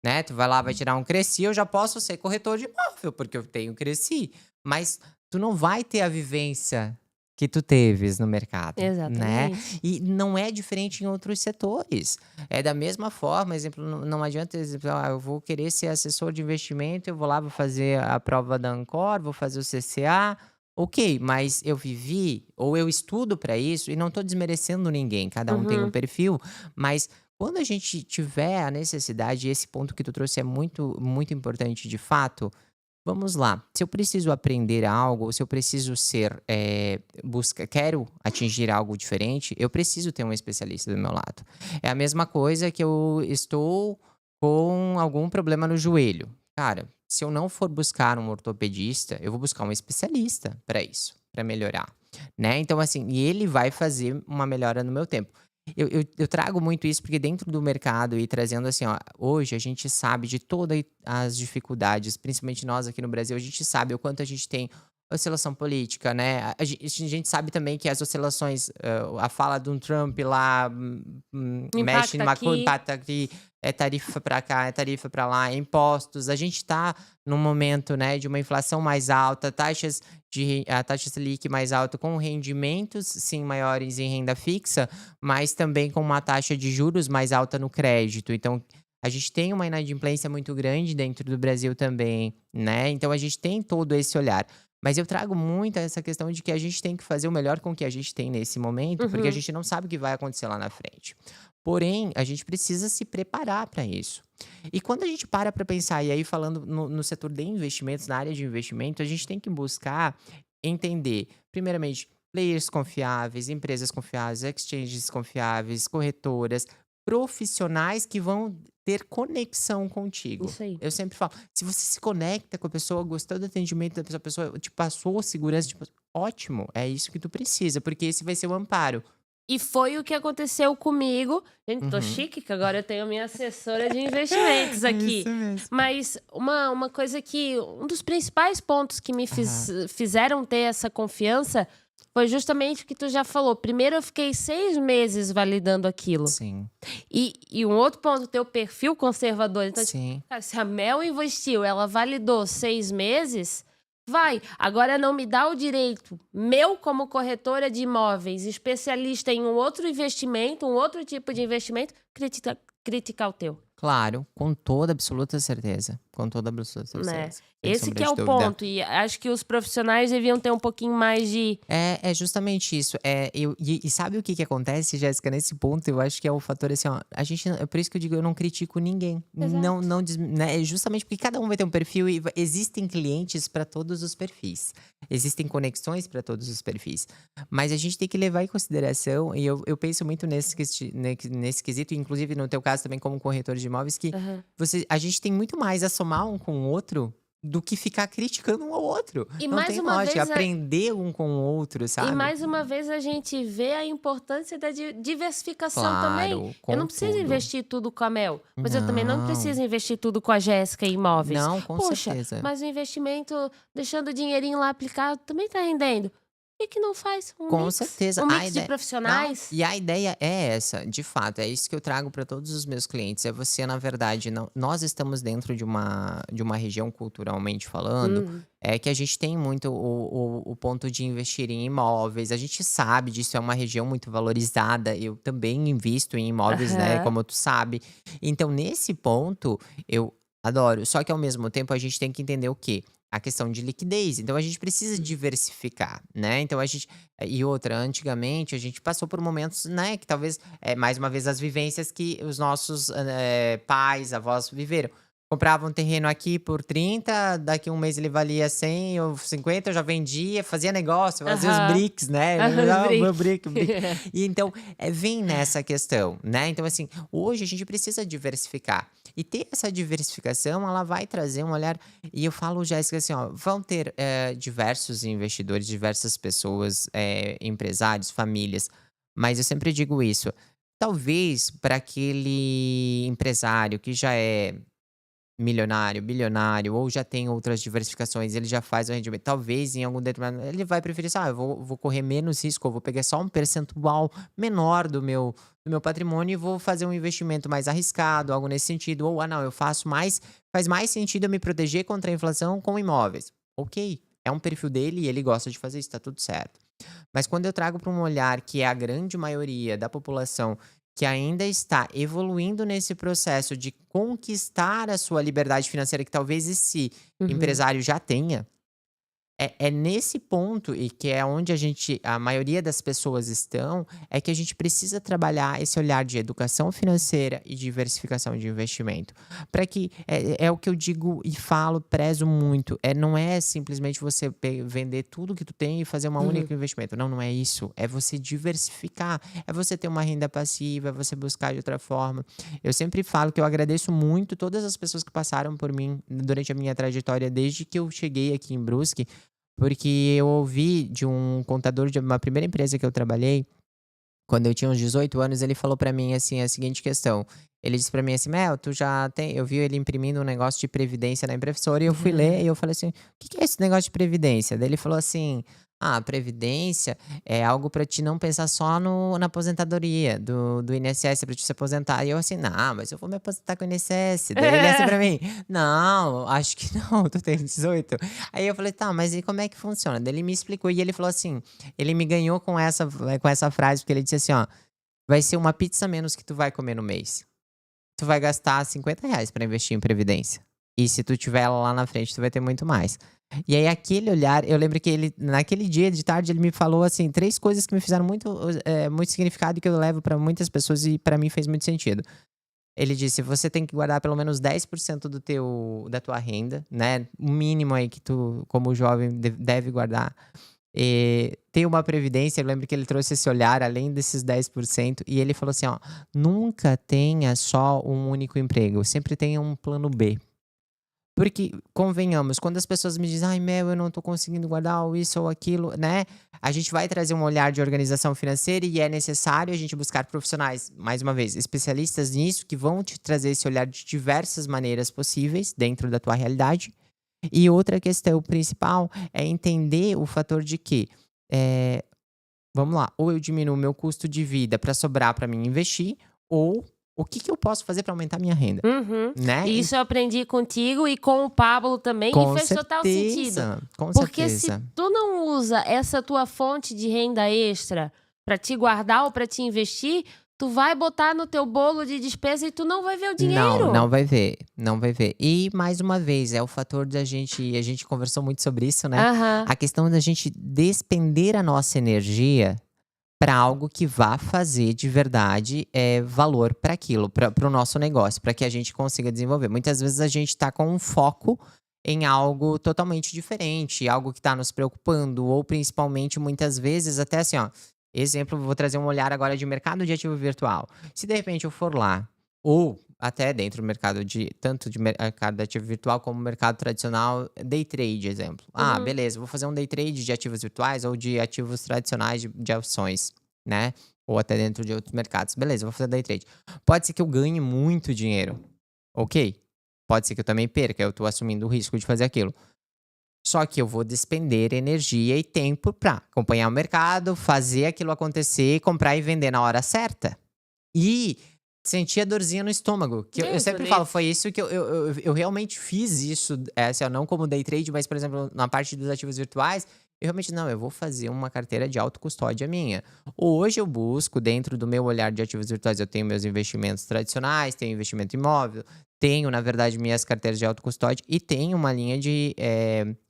né, tu vai lá, vai tirar um Cresci, eu já posso ser corretor de imóvel, porque eu tenho Cresci, mas tu não vai ter a vivência que tu teves no mercado, né. Exatamente. E não é diferente em outros setores. É da mesma forma, exemplo, não adianta, exemplo, eu vou querer ser assessor de investimento, eu vou lá, vou fazer a prova da Ancor, vou fazer o CCA, ok, mas eu vivi ou eu estudo para isso, e não estou desmerecendo ninguém, cada um tem um Uhum, perfil, mas quando a gente tiver a necessidade, e esse ponto que tu trouxe é muito, muito importante de fato, vamos lá. Se eu preciso aprender algo, ou se eu preciso ser, quero atingir algo diferente, eu preciso ter um especialista do meu lado. É a mesma coisa que eu estou com algum problema no joelho. Cara, se eu não for buscar um ortopedista, eu vou buscar um especialista para isso, para melhorar, né? Então, assim, e ele vai fazer uma melhora no meu tempo. Eu trago muito isso porque dentro do mercado e trazendo assim, ó, hoje a gente sabe de todas as dificuldades, principalmente nós aqui no Brasil, a gente sabe o quanto a gente tem oscilação política, né? A gente sabe também que as oscilações, a fala de um Trump lá mexe impacta numa coisa, aqui. impacta aqui, é tarifa pra cá, é tarifa pra lá, é impostos. A gente tá num momento, né, de uma inflação mais alta, a taxa Selic mais alta, com rendimentos, sim, maiores em renda fixa, mas também com uma taxa de juros mais alta no crédito. Então, a gente tem uma inadimplência muito grande dentro do Brasil também, né? Então, a gente tem todo esse olhar. Mas eu trago muito essa questão de que a gente tem que fazer o melhor com o que a gente tem nesse momento, porque a Uhum, gente não sabe o que vai acontecer lá na frente. Porém, a gente precisa se preparar para isso. E quando a gente para pensar, e aí falando no setor de investimentos, na área de investimento, a gente tem que buscar entender, primeiramente, players confiáveis, empresas confiáveis, exchanges confiáveis, corretoras, profissionais que vão ter conexão contigo. isso aí. Eu sempre falo, se você se conecta com a pessoa, gostou do atendimento da pessoa, a pessoa te passou segurança, tipo, ótimo, é isso que tu precisa, porque esse vai ser o amparo. E foi o que aconteceu comigo. Gente, tô Uhum. chique que agora eu tenho a minha assessora de investimentos É aqui. isso mesmo. Mas uma coisa que um dos principais pontos que me Aham. fizeram ter essa confiança foi justamente o que tu já falou. Primeiro eu fiquei 6 meses validando aquilo. Sim, E um outro ponto, teu perfil conservador. Então, tipo, sim. cara, se a Mel investiu, ela validou 6 meses, vai. Agora não me dá o direito, meu como corretora de imóveis, especialista em um outro investimento, um outro tipo de investimento, criticar o teu. Claro, com toda absoluta certeza. Com toda absoluta Né? certeza. Sem Esse sombra que é de o dúvida. ponto. E acho que os profissionais deviam ter um pouquinho mais de. É justamente isso. E sabe o que que acontece, Jéssica, nesse ponto? Eu acho que é o fator assim, ó, a gente é por isso que eu digo, eu não critico ninguém. Não Exato. não né, é justamente porque cada um vai ter um perfil e existem clientes para todos os perfis. Existem conexões para todos os perfis. Mas a gente tem que levar em consideração, e eu penso muito nesse quesito, inclusive no teu caso também como corretor de imóveis, que Aham. a gente tem muito mais a somar um com o outro do que ficar criticando um ao outro. E Não mais tem uma lógica, vez, aprender um com o outro, e sabe. mais uma vez a gente vê a importância da diversificação também. Claro, Eu não com preciso tudo. investir tudo com a Mel, mas eu também não Não, preciso investir tudo com a Jéssica em imóveis. não, com Poxa, certeza. mas o investimento, deixando o dinheirinho lá aplicado, também está rendendo. Por que que não faz um Com mix? certeza. Um A mix de ideia não, profissionais? e a ideia é essa, de fato, é isso que eu trago para todos os meus clientes, é você, na verdade, não nós estamos dentro de uma região, culturalmente falando, Uhum. é que a gente tem muito o ponto de investir em imóveis, a gente sabe disso, é uma região muito valorizada, eu também invisto em imóveis, né, Aham. como tu sabe. Então, nesse ponto, eu adoro, só que ao mesmo tempo a gente tem que entender o quê? A questão de liquidez, então a gente precisa Uhum. diversificar, né, então a gente e outra, antigamente a gente passou por momentos, né, que talvez, mais uma vez as vivências que os nossos, pais, avós viveram. Compravam um terreno aqui por 30, daqui um mês ele valia 100 ou 50, eu já vendia, fazia negócio, fazia os Aham. bricks, né, Os "Ah, meu brick. brick, brick". E então, vem nessa questão, né, então assim, hoje a gente precisa diversificar. E ter essa diversificação, ela vai trazer um olhar e eu falo, Jéssica, assim, ó, vão ter, diversos investidores, diversas pessoas, empresários, famílias, mas eu sempre digo isso, talvez para aquele empresário que já é milionário, bilionário ou já tem outras diversificações, ele já faz o rendimento, talvez em algum determinado ele vai preferir assim: "Ah, eu vou correr menos risco, eu vou pegar só um percentual menor do meu patrimônio e vou fazer um investimento mais arriscado", algo nesse sentido, ou: "Ah, não, eu faço mais faz mais sentido eu me proteger contra a inflação com imóveis". Ok, é um perfil dele e ele gosta de fazer isso, tá tudo certo. Mas quando eu trago para um olhar que é a grande maioria da população que ainda está evoluindo nesse processo de conquistar a sua liberdade financeira, que talvez esse Uhum. empresário já tenha, é nesse ponto e que é onde a maioria das pessoas estão, é que a gente precisa trabalhar esse olhar de educação financeira e diversificação de investimento. Para que é o que eu digo e falo, prezo muito, não é simplesmente você vender tudo que tu tem e fazer uma Uhum. única investimento. Não, não é isso. É você diversificar, é você ter uma renda passiva, é você buscar de outra forma. Eu sempre falo que eu agradeço muito todas as pessoas que passaram por mim durante a minha trajetória desde que eu cheguei aqui em Brusque, porque eu ouvi de um contador de uma primeira empresa que eu trabalhei, quando eu tinha uns 18 anos, ele falou pra mim, assim, a seguinte questão. Ele disse pra mim assim: "Mel, tu já tem", eu vi ele imprimindo um negócio de previdência na impressora e eu fui ler e eu falei assim: "O que que é esse negócio de previdência?" Daí ele falou assim: "Ah, previdência é algo pra te não pensar só no na aposentadoria do INSS, pra te se aposentar". E eu assim: "Não, mas eu vou me aposentar com o INSS". Daí ele assim pra mim: "Não, acho que não, tu tem 18". Aí eu falei: "Tá, mas e como é que funciona?". Daí ele me explicou e ele falou assim, ele me ganhou com essa frase, porque ele disse assim, ó: "Vai ser uma pizza a menos que tu vai comer no mês. Tu vai gastar R$ 50 pra investir em previdência. E se tu tiver ela lá na frente, tu vai ter muito mais". E aí aquele olhar, eu lembro que ele naquele dia de tarde, ele me falou, assim, 3 coisas que me fizeram muito significado e que eu levo pra muitas pessoas e pra mim fez muito sentido. Ele disse: "Você tem que guardar pelo menos 10% da tua renda, né, o mínimo aí que tu, como jovem, deve guardar. Ter uma previdência", eu lembro que ele trouxe esse olhar além desses 10% e ele falou assim, ó: "Nunca tenha só um único emprego, sempre tenha um plano B". Porque, convenhamos, quando as pessoas me dizem: "Ai, Mel, eu não tô conseguindo guardar ou isso ou aquilo", né, a gente vai trazer um olhar de organização financeira e é necessário a gente buscar profissionais, mais uma vez, especialistas nisso, que vão te trazer esse olhar de diversas maneiras possíveis dentro da tua realidade. E outra questão principal é entender o fator de que, eh, vamos lá, ou eu diminuo o meu custo de vida para sobrar para mim investir, ou o que que eu posso fazer para aumentar minha renda, Uhum. né. E isso eu aprendi contigo e com o Pablo também, e Com fez total sentido. certeza, com Porque se certeza. tu não usa essa tua fonte de renda extra para te guardar ou para te investir, tu vai botar no teu bolo de despesa e tu não vai ver o dinheiro. Não vai ver, não vai ver. E mais uma vez, é o fator da gente, a gente conversou muito sobre isso, né? Aham. A questão da gente despender a nossa energia para algo que vá fazer de verdade valor para aquilo, para o nosso negócio, para que a gente consiga desenvolver. Muitas vezes a gente está com um foco em algo totalmente diferente, algo que está nos preocupando, ou principalmente muitas vezes até assim, ó. Exemplo, vou trazer um olhar agora de mercado de ativo virtual. Se de repente eu for lá, ou até dentro do mercado de tanto de mercado de ativo virtual como mercado tradicional, day trade, exemplo. Ah, Uhum. beleza, vou fazer um day trade de ativos virtuais ou de ativos tradicionais de ações, né? Ou até dentro de outros mercados. Beleza, vou fazer day trade. Pode ser que eu ganhe muito dinheiro. Ok. Pode ser que eu também perca, eu tô assumindo o risco de fazer aquilo. Só que eu vou despender energia e tempo para acompanhar o mercado, fazer aquilo acontecer, comprar e vender na hora certa. E sentir a dorzinha no estômago. Que eu Deus o sempre falo, livre. foi isso que eu realmente fiz isso, assim, ó, não como day trade, mas, por exemplo, na parte dos ativos virtuais, eu realmente não, eu vou fazer uma carteira de autocustódia minha. Hoje eu busco, dentro do meu olhar de ativos virtuais, eu tenho meus investimentos tradicionais, tenho investimento imóvel, tenho, na verdade, minhas carteiras de autocustódia e tenho uma linha de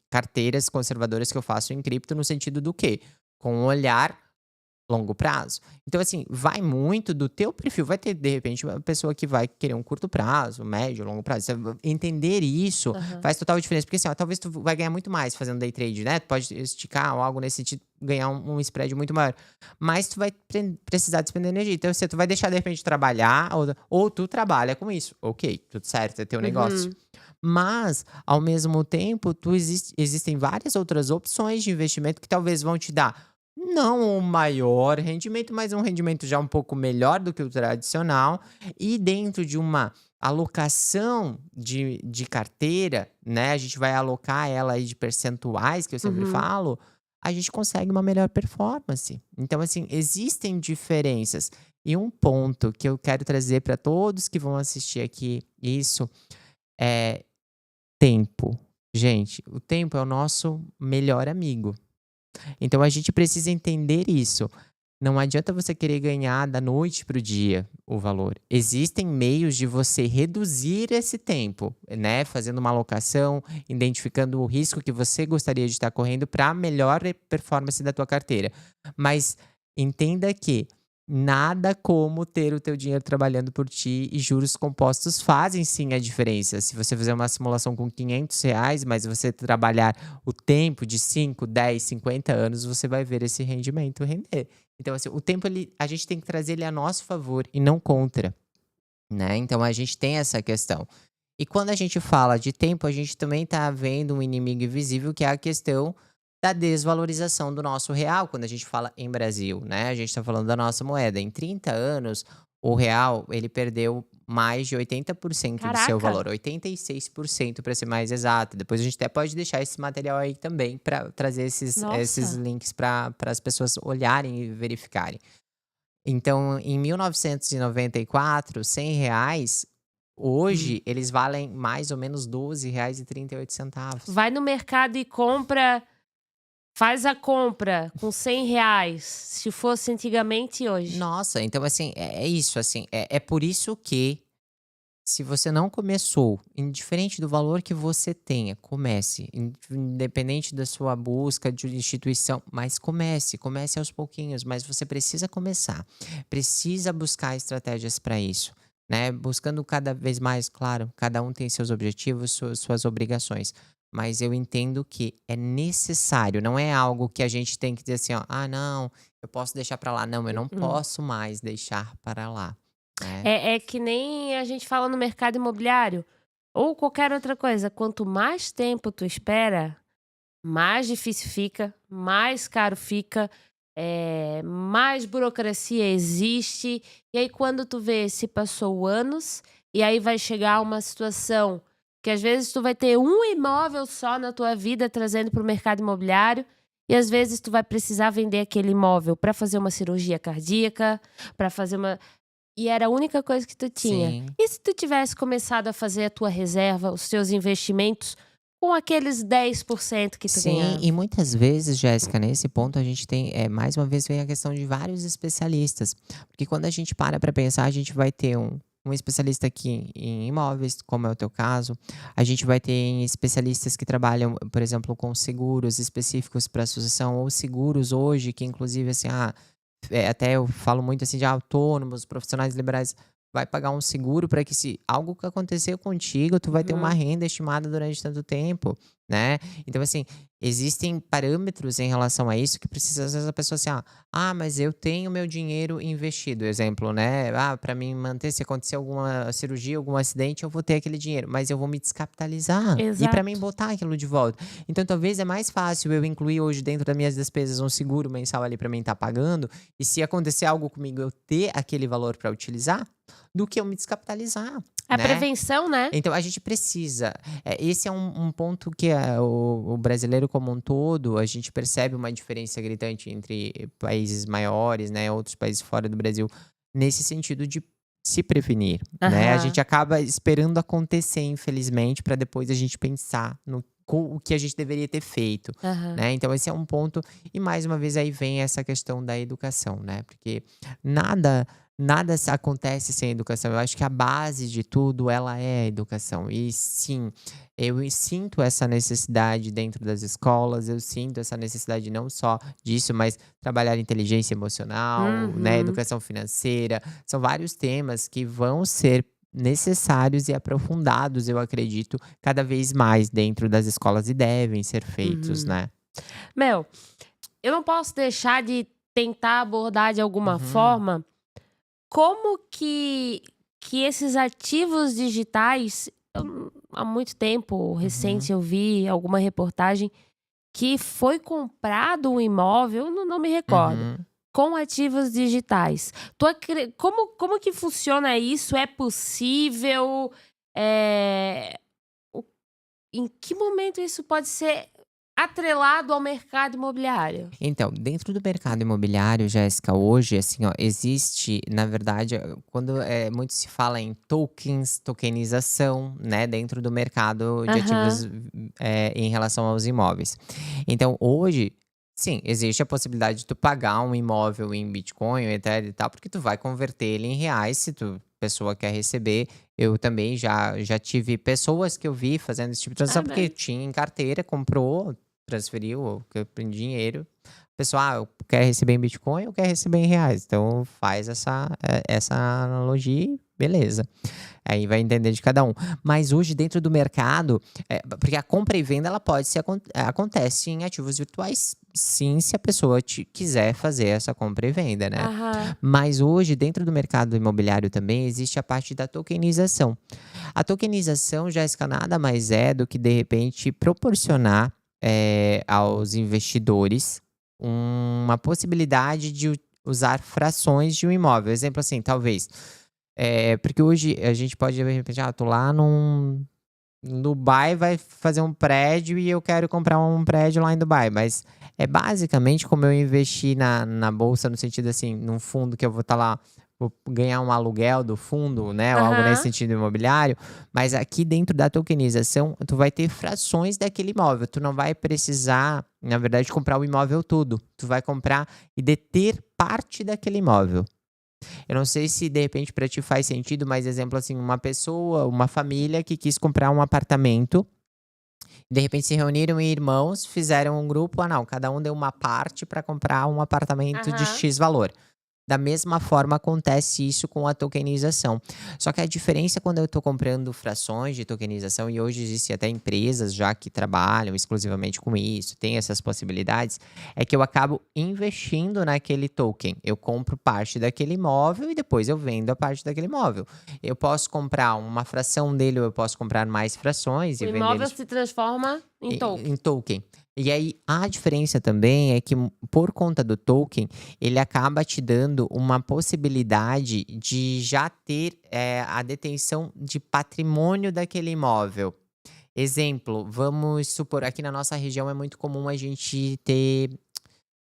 carteiras conservadoras que eu faço em cripto no sentido do quê? Com um olhar longo prazo. Então, assim, vai muito do teu perfil. Vai ter, de repente, uma pessoa que vai querer um curto prazo, médio, longo prazo. Entender isso Aham. faz total diferença. Porque, assim, ó, talvez tu vai ganhar muito mais fazendo day trade, né? Tu pode esticar ou algo nesse sentido, ganhar um spread muito maior. Mas tu vai precisar despender energia. Então, se tu vai deixar, de repente, de trabalhar, ou tu trabalha com isso. Ok, tudo certo, é teu negócio. Uhum. Mas, ao mesmo tempo, existem várias outras opções de investimento que talvez vão te dar não o maior rendimento, mas um rendimento já um pouco melhor do que o tradicional. E dentro de uma alocação de carteira, né? A gente vai alocar ela aí de percentuais, que eu sempre Uhum. falo, a gente consegue uma melhor performance. Então, assim, existem diferenças. E um ponto que eu quero trazer para todos que vão assistir aqui isso é tempo. Gente, o tempo é o nosso melhor amigo. Então a gente precisa entender isso. Não adianta você querer ganhar da noite para o dia o valor. Existem meios de você reduzir esse tempo, né? Fazendo uma alocação, identificando o risco que você gostaria de estar correndo para melhor performance da tua carteira. Mas entenda que nada como ter o teu dinheiro trabalhando por ti e juros compostos fazem sim a diferença. Se você fizer uma simulação com R$ 500, mas você trabalhar o tempo de 5, 10, 50 anos, você vai ver esse rendimento render. Então, assim, o tempo a gente tem que trazer ele a nosso favor e não contra, né? Então a gente tem essa questão. E quando a gente fala de tempo, a gente também está vendo um inimigo invisível, que é a questão da desvalorização do nosso real, quando a gente fala em Brasil, né? A gente está falando da nossa moeda. Em 30 anos, o real, ele perdeu mais de 80% do seu Caraca! valor, 86% para ser mais exato. Depois a gente até pode deixar esse material aí também para trazer esses Nossa! links para as pessoas olharem e verificarem. Então, em 1994, R$ 100, Hum. hoje eles valem mais ou menos R$ 12,38. Vai no mercado e compra, faz a compra com R$ 100, se fosse antigamente hoje. Nossa, então assim, é isso, assim, é por isso que se você não começou, indiferente do valor que você tenha, comece, independente da sua busca de instituição, mas comece aos pouquinhos, mas você precisa começar, precisa buscar estratégias para isso, né? Buscando cada vez mais, claro, cada um tem seus objetivos, suas obrigações, mas eu entendo que é necessário, não é algo que a gente tem que dizer assim, ó, ah, não, eu posso deixar para lá, não, eu não Mm. posso mais deixar para lá, né? É que nem a gente fala no mercado imobiliário ou qualquer outra coisa, quanto mais tempo tu espera, mais difícil fica, mais caro fica, mais burocracia existe. E aí quando tu vê, se passou anos, e aí vai chegar uma situação que às vezes tu vai ter um imóvel só na tua vida trazendo para o mercado imobiliário, e às vezes tu vai precisar vender aquele imóvel para fazer uma cirurgia cardíaca, para fazer uma e era a única coisa que tu tinha. Sim. E se tu tivesse começado a fazer a tua reserva, os teus investimentos com aqueles 10% que tu Sim, ganhava? e muitas vezes, Jéssica, nesse ponto a gente tem, mais uma vez vem a questão de vários especialistas, porque quando a gente para pensar, a gente vai ter um especialista aqui em imóveis, como é o teu caso, a gente vai ter especialistas que trabalham, por exemplo, com seguros específicos para associação ou seguros hoje, que inclusive assim, até eu falo muito assim de autônomos, profissionais liberais, vai pagar um seguro para que se algo que acontecer contigo, tu vai ter uma Uhum. renda estimada durante tanto tempo, né? Então, assim, existem parâmetros em relação a isso que precisa, às vezes, a pessoa assim, mas eu tenho meu dinheiro investido, exemplo, né? Para mim manter, se acontecer alguma cirurgia, algum acidente, eu vou ter aquele dinheiro, mas eu vou me descapitalizar. E para mim Exato. botar aquilo de volta. Então, talvez é mais fácil eu incluir hoje dentro das minhas despesas um seguro mensal ali para mim estar pagando, e se acontecer algo comigo, eu ter aquele valor para utilizar, do que eu me descapitalizar, A né? prevenção, né? Então a gente precisa. Esse é um ponto que o brasileiro como um todo, a gente percebe uma diferença gritante entre países maiores, né, outros países fora do Brasil, nesse sentido de se prevenir, né? A gente Aham, acaba esperando acontecer, infelizmente, para depois a gente pensar no o que a gente deveria ter feito, aham. né? Então esse é um ponto. E mais uma vez aí vem essa questão da educação, né? Porque nada. Acontece sem educação. Eu acho que a base de tudo, ela é a educação. E sim, sinto essa necessidade dentro das escolas, eu sinto essa necessidade não só disso, mas trabalhar inteligência emocional, né, Uhum. educação financeira. São vários temas que vão ser necessários e aprofundados, eu acredito, cada vez mais dentro das escolas e devem ser feitos, Uhum. né? Mel, eu não posso deixar de tentar abordar de alguma Uhum, forma como que esses ativos digitais, há muito tempo uhum, recente eu vi alguma reportagem que foi comprado um imóvel, não me recordo, uhum. com ativos digitais. Como que funciona isso? É possível? Eh, o Em que momento isso pode ser atrelado ao mercado imobiliário? Então, dentro do mercado imobiliário, Jéssica, hoje, assim, ó, existe, na verdade, quando muito se fala em tokens, tokenização, né, dentro do mercado de Aham. ativos em relação aos imóveis. Então, hoje, sim, existe a possibilidade de tu pagar um imóvel em Bitcoin, Ethereum e tal, porque tu vai converter ele em reais se tu pessoa quer receber. Eu também já tive pessoas que eu vi fazendo esse tipo de É transação, porque mesmo? tinha em carteira, comprou, transferiu ou que em dinheiro. Pessoal, eu quero receber em Bitcoin ou quer receber em reais? Então faz essa analogia e beleza. Aí vai entender de cada um. Mas hoje dentro do mercado, porque a compra e venda ela pode ser acontece em ativos virtuais, sim, se a pessoa quiser fazer essa compra e venda, né? Aham. Mas hoje dentro do mercado imobiliário também existe a parte da tokenização. A tokenização, Jéssica, nada mais é do que, de repente, proporcionar aos investidores uma possibilidade de usar frações de um imóvel. Exemplo assim, talvez. Porque hoje a gente pode, de repente, tô lá em Dubai, vai fazer um prédio e eu quero comprar um prédio lá em Dubai. Mas é basicamente como eu investi na bolsa, no sentido assim, num fundo que eu vou estar lá, vou ganhar um aluguel do fundo, né? Ou algo nesse Aham. sentido imobiliário. Mas aqui dentro da tokenização, tu vai ter frações daquele imóvel. Tu não vai precisar, na verdade, comprar o imóvel todo. Tu vai comprar e deter parte daquele imóvel. Eu não sei se de repente para ti faz sentido, mas exemplo assim, uma pessoa, uma família que quis comprar um apartamento, de repente se reuniram em irmãos, fizeram um grupo, não, cada um deu uma parte para comprar um apartamento de Aham. X valor. Da mesma forma acontece isso com a tokenização. Só que a diferença quando eu estou comprando frações de tokenização, e hoje existem até empresas já que trabalham exclusivamente com isso, tem essas possibilidades, é que eu acabo investindo naquele token. Eu compro parte daquele imóvel e depois eu vendo a parte daquele imóvel. Eu posso comprar uma fração dele, ou eu posso comprar mais frações O e imóvel vendê-los se transforma em em token. token. E aí, a diferença também é que, por conta do token, ele acaba te dando uma possibilidade de já ter a detenção de patrimônio daquele imóvel. Exemplo, vamos supor, aqui na nossa região é muito comum a gente ter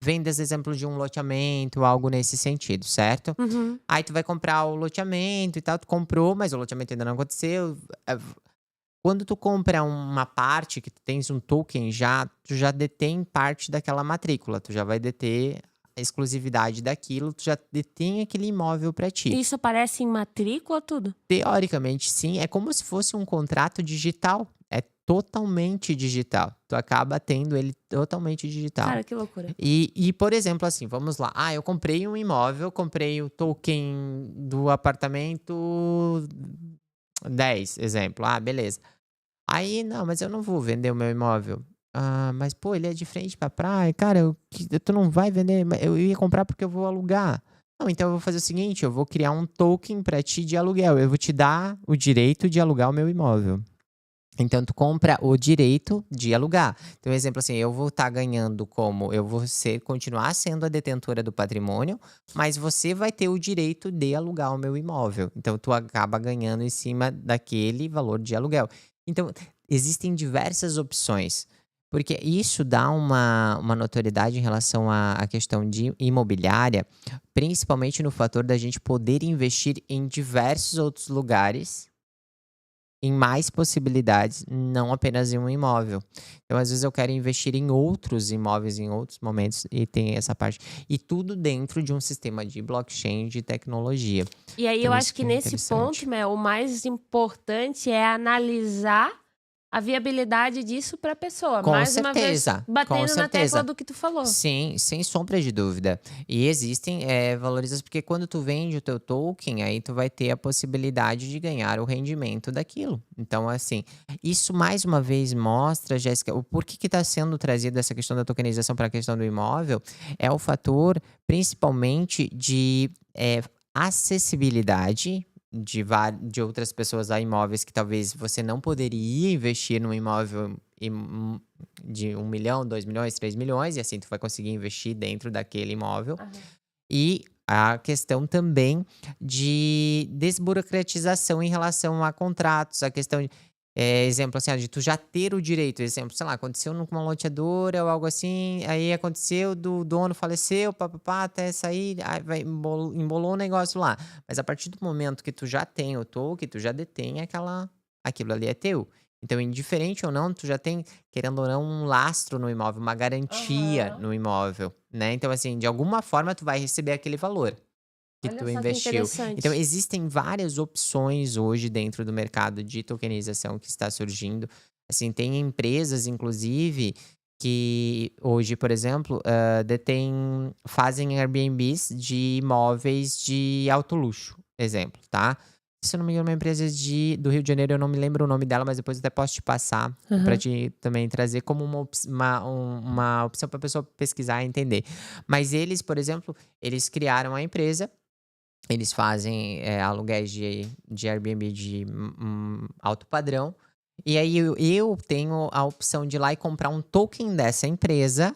vendas, exemplo, de um loteamento, algo nesse sentido, certo? Uhum. Aí tu vai comprar o loteamento e tal, tu comprou, mas o loteamento ainda não aconteceu. Quando tu compra uma parte, que tu tens um token já, tu já detém parte daquela matrícula, tu já vai deter a exclusividade daquilo, tu já detém aquele imóvel para ti. Isso aparece em matrícula, tudo? Teoricamente, sim, é como se fosse um contrato digital. É totalmente digital. Tu acaba tendo ele totalmente digital. Cara, que loucura. Por exemplo, assim, vamos lá. Ah, eu comprei um imóvel, comprei o token do apartamento 10, exemplo. Ah, beleza. Aí, não, mas eu não vou vender o meu imóvel. Ah, mas pô, ele é de frente pra praia. Cara, tu não vai vender. Eu ia comprar porque eu vou alugar. Não, então eu vou fazer o seguinte: eu vou criar um token pra ti de aluguel. Eu vou te dar o direito de alugar o meu imóvel. Então, tu compra o direito de alugar. Então, exemplo assim, eu vou estar ganhando como eu vou continuar sendo a detentora do patrimônio, mas você vai ter o direito de alugar o meu imóvel. Então, tu acaba ganhando em cima daquele valor de aluguel. Então, existem diversas opções. Porque isso dá uma notoriedade em relação à questão de imobiliária, principalmente no fator da gente poder investir em diversos outros lugares em mais possibilidades, não apenas em um imóvel. Então, às vezes, eu quero investir em outros imóveis em outros momentos e tem essa parte. E tudo dentro de um sistema de blockchain de tecnologia. E aí eu Então, acho isso que que é nesse ponto, interessante. Mel, o mais importante é analisar a viabilidade disso para a pessoa. Com Mais uma vez, certeza, com batendo na tecla certeza. do que tu falou. Sim, sem sombra de dúvida. E existem valorizações, porque quando tu vende o teu token, aí tu vai ter a possibilidade de ganhar o rendimento daquilo. Então, assim, isso mais uma vez mostra, Jéssica, o porquê que está sendo trazida essa questão da tokenização para a questão do imóvel, é o fator principalmente de acessibilidade de outras pessoas a imóveis que talvez você não poderia investir num imóvel de 1 milhão, 2 milhões, 3 milhões, e assim tu vai conseguir investir dentro daquele imóvel. Aham. E a questão também de desburocratização em relação a contratos, a questão de, exemplo assim, de tu já ter o direito, exemplo, sei lá, aconteceu com uma loteadora ou algo assim, aí aconteceu do dono faleceu, papapá, até sair, aí embolou o negócio lá. Mas a partir do momento que tu já tem o token, tu já detém aquilo ali é teu. Então, indiferente ou não, tu já tem, querendo ou não, um lastro no imóvel, uma garantia Aham. no imóvel, né? Então, assim, de alguma forma tu vai receber aquele valor que Olha tu só que investiu. Então, interessante. existem várias opções hoje dentro do mercado de tokenização que está surgindo. Assim, tem empresas, inclusive, que hoje, por exemplo, fazem Airbnbs de imóveis de alto luxo, exemplo, tá? Se eu não me engano, é uma empresa do Rio de Janeiro, eu não me lembro o nome dela, mas depois eu até posso te passar para Aham. te também trazer como uma opção para a pessoa pesquisar e entender. Mas eles, por exemplo, eles criaram a empresa, eles fazem aluguéis de Airbnb de alto padrão. E aí eu tenho a opção de ir lá e comprar um token dessa empresa,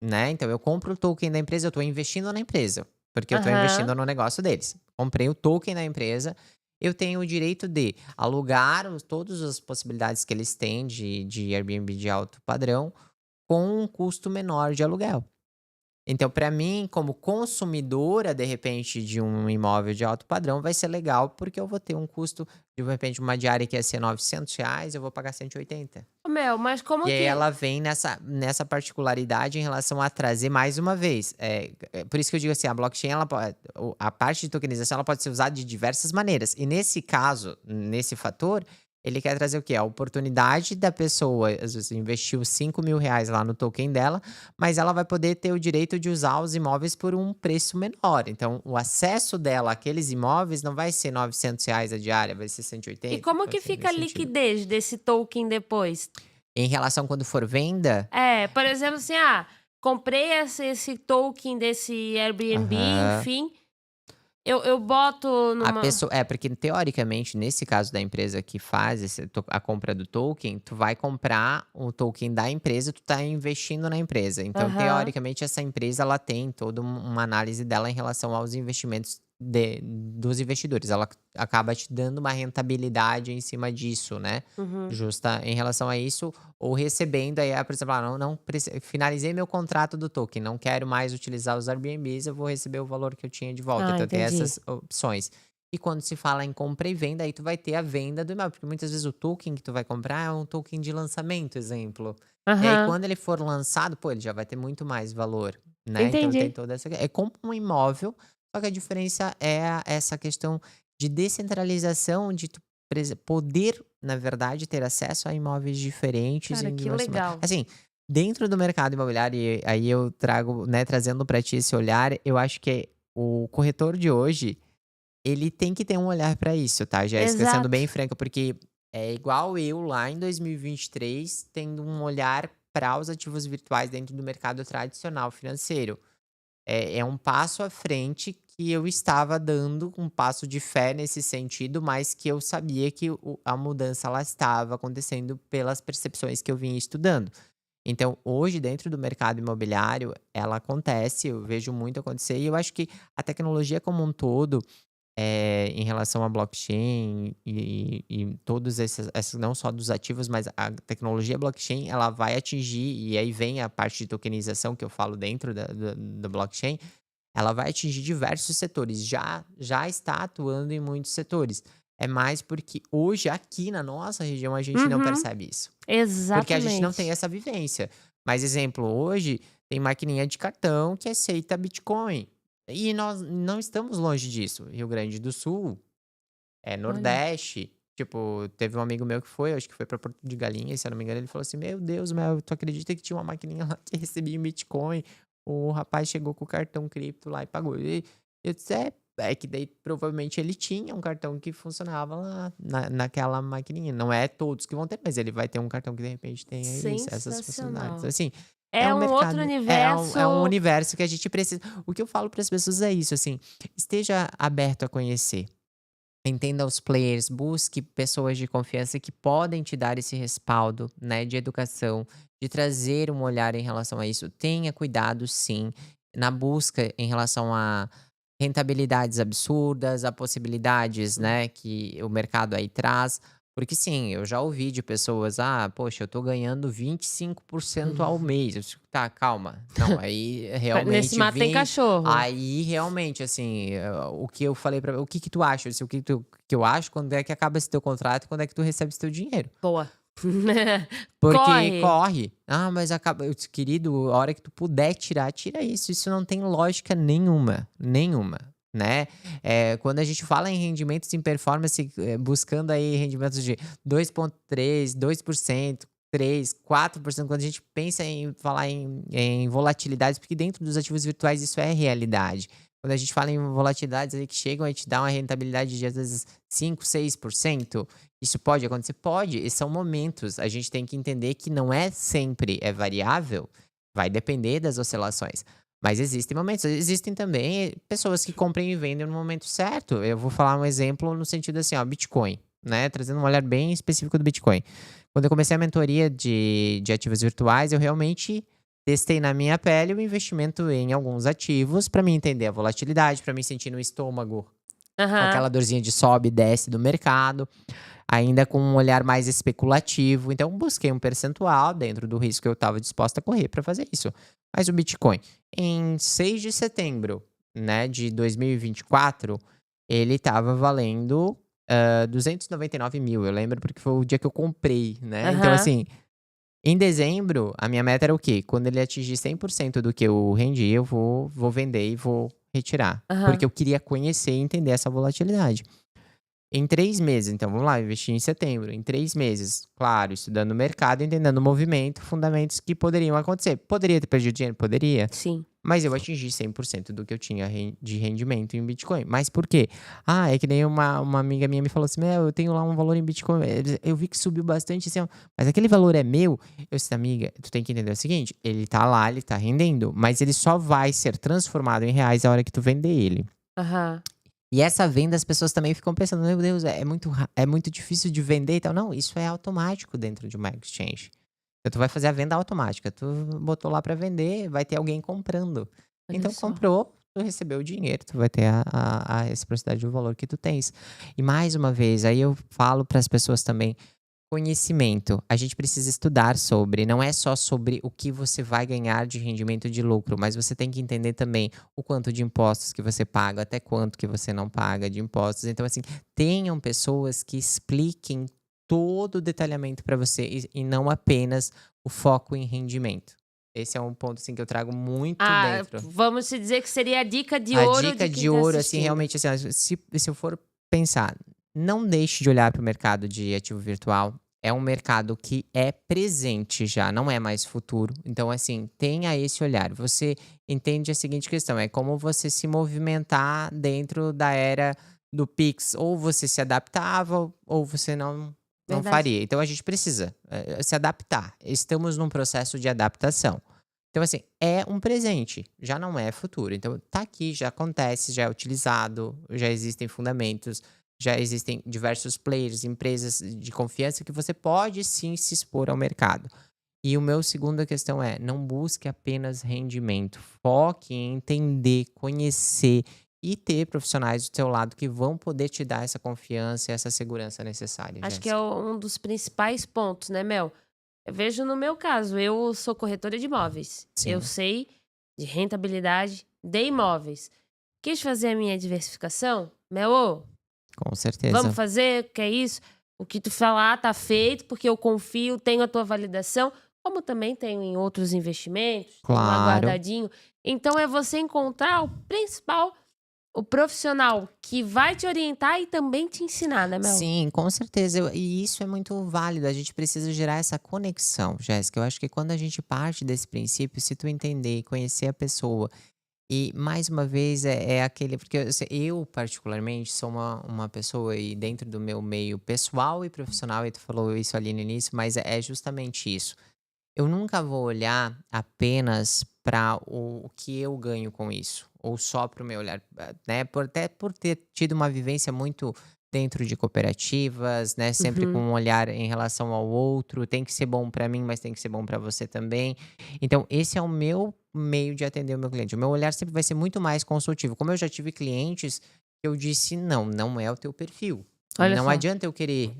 né? Então eu compro o token da empresa, eu estou investindo na empresa, porque eu estou Aham. investindo no negócio deles. Comprei o token da empresa, eu tenho o direito de alugar todas as possibilidades que eles têm de Airbnb de alto padrão com um custo menor de aluguel. Então, para mim, como consumidora, de repente, de um imóvel de alto padrão, vai ser legal, porque eu vou ter um custo, de repente, uma diária que ia ser R$ 900, eu vou pagar 180. Ô, Mel, mas E como aí que. ela vem nessa particularidade em relação a trazer mais uma vez. Por isso que eu digo assim, a blockchain, a parte de tokenização, ela pode ser usada de diversas maneiras. E nesse caso, nesse fator, ele quer trazer o quê? A oportunidade da pessoa, às vezes, investiu R$ 5.000 lá no token dela, mas ela vai poder ter o direito de usar os imóveis por um preço menor. Então, o acesso dela àqueles imóveis não vai ser R$ 900 a diária, vai ser E 180, como então que assim, fica a nesse sentido. liquidez desse token depois? Em relação quando for venda. É, por exemplo, assim, comprei esse token desse Airbnb, Aham. enfim, eu boto A numa. pessoa porque teoricamente, nesse caso da empresa que faz a compra do token, tu vai comprar o token da empresa, tu tá investindo na empresa. Então, Aham. teoricamente, essa empresa ela tem toda uma análise dela em relação aos investimentos dos investidores. Ela acaba te dando uma rentabilidade em cima disso, né? Uhum. Justa em relação a isso, ou recebendo aí, por exemplo, finalizei meu contrato do token, não quero mais utilizar os Airbnbs, eu vou receber o valor que eu tinha de volta. Ah, Então tem entendi. essas opções. E quando se fala em compra e venda, aí tu vai ter a venda do imóvel, porque muitas vezes o token que tu vai comprar é um token de lançamento, exemplo. E aí Aham. quando ele for lançado, pô, ele já vai ter muito mais valor, né? Então tem Entendi. toda essa é como um imóvel, só que a diferença é essa questão de descentralização, de tu poder, na verdade, ter acesso a imóveis diferentes Cara, em que diversos legal. assim, dentro do mercado imobiliário, e aí eu trago, né, trazendo para ti esse olhar, eu acho que o corretor de hoje ele tem que ter um olhar pra isso, tá, Jéssica, sendo Exato. bem franca, porque é igual eu lá em 2023 tendo um olhar para os ativos virtuais dentro do mercado tradicional financeiro. É um passo à frente que eu estava dando, um passo de fé nesse sentido, mas que eu sabia que a mudança ela estava acontecendo pelas percepções que eu vinha estudando. Então, hoje, dentro do mercado imobiliário, ela acontece, eu vejo muito acontecer, e eu acho que a tecnologia como um todo em relação à blockchain e todos esses não só dos ativos, mas a tecnologia blockchain, ela vai atingir e aí vem a parte de tokenização que eu falo dentro da blockchain, ela vai atingir diversos setores, já está atuando em muitos setores. É mais porque hoje aqui na nossa região a gente não Uhum. percebe isso, porque a gente não tem Exatamente. essa vivência. Mas exemplo, hoje tem maquininha de cartão que aceita Bitcoin. E nós não estamos longe disso. Rio Grande do Sul, Olha. Nordeste. Tipo, teve um amigo meu que foi, acho que foi pra Porto de Galinhas, se eu não me engano, ele falou assim: Meu Deus, Mel, tu acredita que tinha uma maquininha lá que recebia em Bitcoin? O rapaz chegou com o cartão cripto lá e pagou. E eu disse: É que daí provavelmente ele tinha um cartão que funcionava lá naquela maquininha. Não é todos que vão ter, mas ele vai ter um cartão que de repente tenha isso, essas funcionalidades. Sensacional. Assim, é É um um outro mercado, é um universo. universo que a gente precisa. O que eu falo para as pessoas é isso, assim, esteja aberto a conhecer. Entenda os players, busque pessoas de confiança que podem te dar esse respaldo, né, de educação, de trazer um olhar em relação a isso. Tenha cuidado, sim, na busca em relação a rentabilidades absurdas, a possibilidades, né, que o mercado aí traz. Porque sim, eu já ouvi de pessoas, poxa, eu tô ganhando 25% ao mês. Eu fico, tá, calma. Não, aí Nesse realmente mato tem vem. cachorro. Aí realmente, assim, o que eu falei pra o que que tu acha? Se o que eu acho, quando é que acaba esse teu contrato e quando é que tu recebe esse teu dinheiro? Boa. Porque Corre. corre. Mas acaba eu disse: "Querido, a hora que tu puder tirar, tira isso". Isso não tem lógica nenhuma, nenhuma, né. Quando a gente fala em rendimentos em performance, buscando aí rendimentos de 2,3, 2%, 3, 4%, quando a gente pensa em falar em volatilidades, porque dentro dos ativos virtuais isso é realidade. Quando a gente fala em volatilidades aí que chegam a te dar uma rentabilidade de às vezes 5, 6%. Isso pode acontecer? Pode, e são momentos. A gente tem que entender que não é sempre, é variável, vai depender das oscilações. Mas existem momentos, existem também pessoas que compram e vendem no momento certo. Eu vou falar um exemplo no sentido assim, ó, Bitcoin, né? Trazendo um olhar bem específico do Bitcoin. Quando eu comecei a mentoria de ativos virtuais, eu realmente testei na minha pele o investimento em alguns ativos para me entender a volatilidade, para me sentir no estômago Aham. aquela dorzinha de sobe e desce do mercado. Ainda com um olhar mais especulativo, então busquei um percentual dentro do risco que eu estava disposta a correr para fazer isso. Mas o Bitcoin, em 6 de setembro, né, de 2024, ele estava valendo, 299.000, eu lembro porque foi o dia que eu comprei, né. Então Aham. assim, em dezembro, a minha meta era o quê? Quando ele atingir 100% do que eu rendi, eu vou vender e vou retirar, porque Aham. eu queria conhecer e entender essa volatilidade. Em 3 meses, então vamos lá, eu investi em setembro, em 3 meses, claro, estudando o mercado, entendendo o movimento, fundamentos que poderiam acontecer. Poderia ter perdido dinheiro? Poderia, Sim. mas eu atingi 100% do que eu tinha de rendimento em Bitcoin. Mas por quê? É que nem uma amiga minha me falou assim: "Meu, eu tenho lá um valor em Bitcoin, eu vi que subiu bastante, assim, ó, mas aquele valor é meu?" Eu disse: "Amiga, tu tem que entender o seguinte, ele tá lá, ele tá rendendo, mas ele só vai ser transformado em reais a hora que tu vender ele." Aham. E essa venda as pessoas também ficam pensando: "Meu Deus, é muito difícil de vender e tal". Não, isso é automático dentro de uma exchange. Então tu vai fazer a venda automática, tu botou lá para vender, vai ter alguém comprando. Olha Então só. comprou, tu recebeu o dinheiro, tu vai ter a reciprocidade do valor que tu tens. E mais uma vez, aí eu falo para as pessoas também, Conhecimento. A gente precisa estudar sobre, não é só sobre o que você vai ganhar de rendimento de lucro, mas você tem que entender também o quanto de impostos que você paga, até quanto que você não paga de impostos. Então, assim, tenham pessoas que expliquem todo o detalhamento para você e não apenas o foco em rendimento. Esse é um ponto, assim, que eu trago muito Ah, dentro. vamos se dizer que seria a dica de A ouro de dica quem de está ouro, assim, assistindo. realmente, assim, ó, se eu for pensar, não deixe de olhar para o mercado de ativo virtual. É um mercado que é presente já, não é mais futuro. Então, assim, tenha esse olhar. Você entende a seguinte questão: é como você se movimentar dentro da era do Pix. Ou você se adaptava, ou você não Verdade. faria. Então, a gente precisa se adaptar. Estamos num processo de adaptação. Então, assim, é um presente, já não é futuro. Então, tá aqui, já acontece, já é utilizado, já existem fundamentos, já existem diversos players, empresas de confiança que você pode sim se expor ao mercado. E o meu segunda questão é: não busque apenas rendimento, foque em entender, conhecer e ter profissionais do seu lado que vão poder te dar essa confiança e essa segurança necessária, Acho que é Jéssica. um dos principais pontos, né, Mel? Eu vejo no meu caso, eu sou corretora de imóveis. Eu Sim, sei de rentabilidade de imóveis. Quis fazer a minha diversificação? Mel, ô, com vamos certeza. fazer? Que é isso? O que tu falar tá feito, porque eu confio, tenho a tua validação, como também tenho em outros investimentos, tenho lá Claro. guardadinho. Então é você encontrar o principal, o profissional que vai te orientar e também te ensinar, né, Mel? Sim, com certeza. E isso é muito válido. A gente precisa gerar essa conexão, Jéssica. Eu acho que quando a gente parte desse princípio, se tu entender e conhecer a pessoa, e mais uma vez é aquele. Porque eu, particularmente, sou uma pessoa e dentro do meu meio pessoal e profissional, e tu falou isso ali no início, mas é justamente isso. Eu nunca vou olhar apenas para o que eu ganho com isso, ou só para o meu olhar, né, até por ter tido uma vivência muito dentro de cooperativas, né, sempre com Uhum. um olhar em relação ao outro, tem que ser bom para mim, mas tem que ser bom para você também. Então esse é o meu meio de atender o meu cliente, o meu olhar sempre vai ser muito mais consultivo. Como eu já tive clientes que eu disse: "Não, não é o teu perfil, Olha não só. adianta eu querer,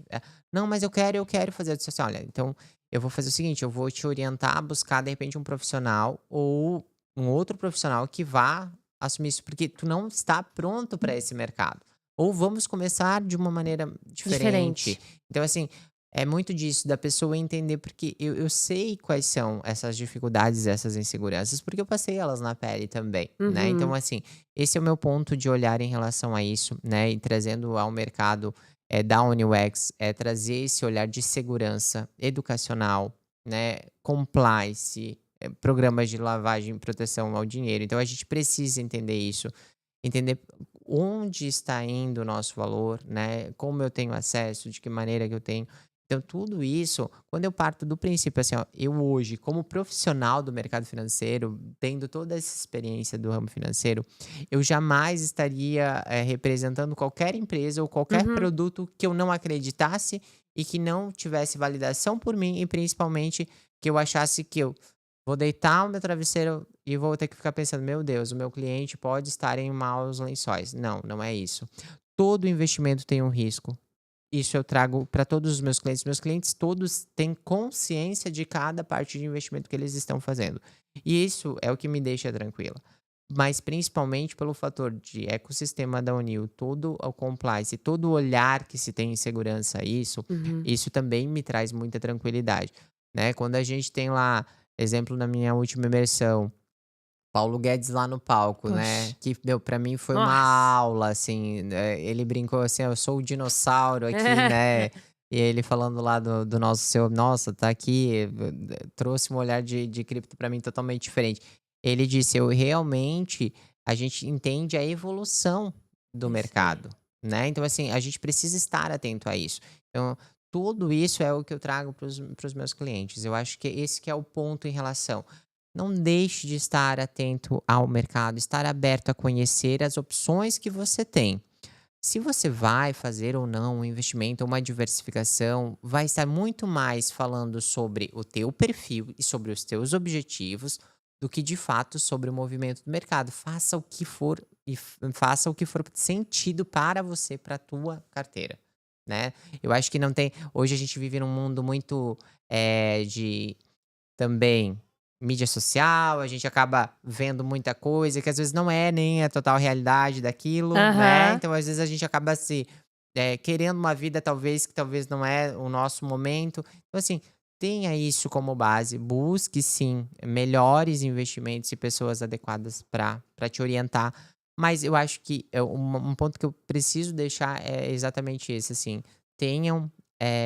não, mas eu quero fazer", eu disse assim: "Olha, então eu vou fazer o seguinte, eu vou te orientar a buscar, de repente, um profissional ou um outro profissional que vá assumir isso, porque tu não está pronto para esse mercado. Ou vamos começar de uma maneira diferente". Diferente. Então, assim, é muito disso, da pessoa entender, porque eu sei quais são essas dificuldades, essas inseguranças, porque eu passei elas na pele também, né? Então, Uhum. assim, esse é o meu ponto de olhar em relação a isso, né? E trazendo ao mercado da UniUX, é trazer esse olhar de segurança educacional, né, compliance, programas de lavagem e proteção ao dinheiro. Então a gente precisa entender isso, entender onde está indo o nosso valor, né, como eu tenho acesso, de que maneira que eu tenho. Então tudo isso, quando eu parto do princípio assim, ó, eu hoje, como profissional do mercado financeiro, tendo toda essa experiência do ramo financeiro, eu jamais estaria, representando qualquer empresa ou qualquer Uhum. produto que eu não acreditasse e que não tivesse validação por mim e principalmente que eu achasse que eu vou deitar o meu travesseiro e vou ter que ficar pensando: "Meu Deus, o meu cliente pode estar em maus lençóis". Não, não é isso. Todo investimento tem um risco. Isso eu trago para todos os meus clientes. Meus clientes todos têm consciência de cada parte de investimento que eles estão fazendo. E isso é o que me deixa tranquila. Mas principalmente pelo fator de ecossistema da Unil, todo o compliance, todo o olhar que se tem em segurança a isso, Uhum. isso também me traz muita tranquilidade, né? Quando a gente tem lá, exemplo na minha última imersão, Paulo Guedes lá no palco, né, Poxa. que, meu, pra mim foi uma Nossa. aula, assim, ele brincou assim: "Eu sou o dinossauro aqui", né, e ele falando lá do nosso seu nossa, tá aqui, trouxe um olhar de cripto pra mim totalmente diferente. Ele disse: "Eu realmente a gente entende a evolução do Isso aí. mercado", né, então assim, a gente precisa estar atento a isso. Então, tudo isso é o que eu trago para os meus clientes. Eu acho que esse que é o ponto em relação, não deixe de estar atento ao mercado, estar aberto a conhecer as opções que você tem. Se você vai fazer ou não um investimento ou uma diversificação, vai estar muito mais falando sobre o teu perfil e sobre os teus objetivos do que de fato sobre o movimento do mercado. Faça o que for e faça o que for sentido para você, para a tua carteira. né? Eu acho que não tem. Hoje a gente vive num mundo muito de também mídia social, a gente acaba vendo muita coisa que às vezes não é nem a total realidade daquilo, né? Aham. Então, às vezes, a gente acaba se querendo uma vida, talvez, que talvez não é o nosso momento. Então, assim, tenha isso como base. Busque, sim, melhores investimentos e pessoas adequadas para te orientar. Mas eu acho que um ponto que eu preciso deixar é exatamente esse, assim. Tenham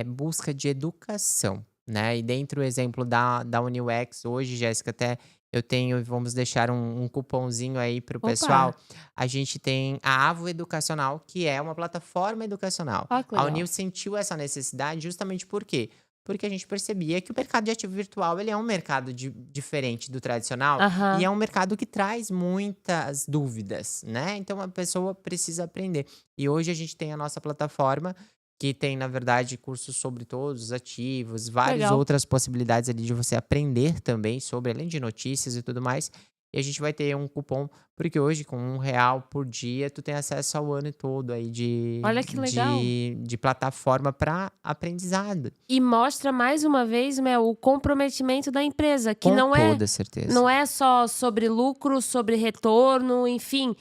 busca de educação, né? E dentro do exemplo da UniUX, hoje, Jéssica, até eu tenho, vamos deixar um cupomzinho aí para o Opa, pessoal. A gente tem a Avo Educacional, que é uma plataforma educacional. ó que A legal. Unil sentiu essa necessidade justamente por quê? Porque a gente percebia que o mercado de ativo virtual ele é um mercado diferente do tradicional e Aham, é um mercado que traz muitas dúvidas, né? Então a pessoa precisa aprender. E hoje a gente tem a nossa plataforma que tem, na verdade, cursos sobre todos os ativos, várias legal. outras possibilidades ali de você aprender também sobre, além de notícias e tudo mais. E a gente vai ter um cupom, porque hoje, com R$ 1 por dia, tu tem acesso ao ano todo aí de, Olha que legal. de, de plataforma para aprendizado. E mostra mais uma vez, Mel, o comprometimento da empresa, que Com não é toda certeza. não é só sobre lucro, sobre retorno, enfim.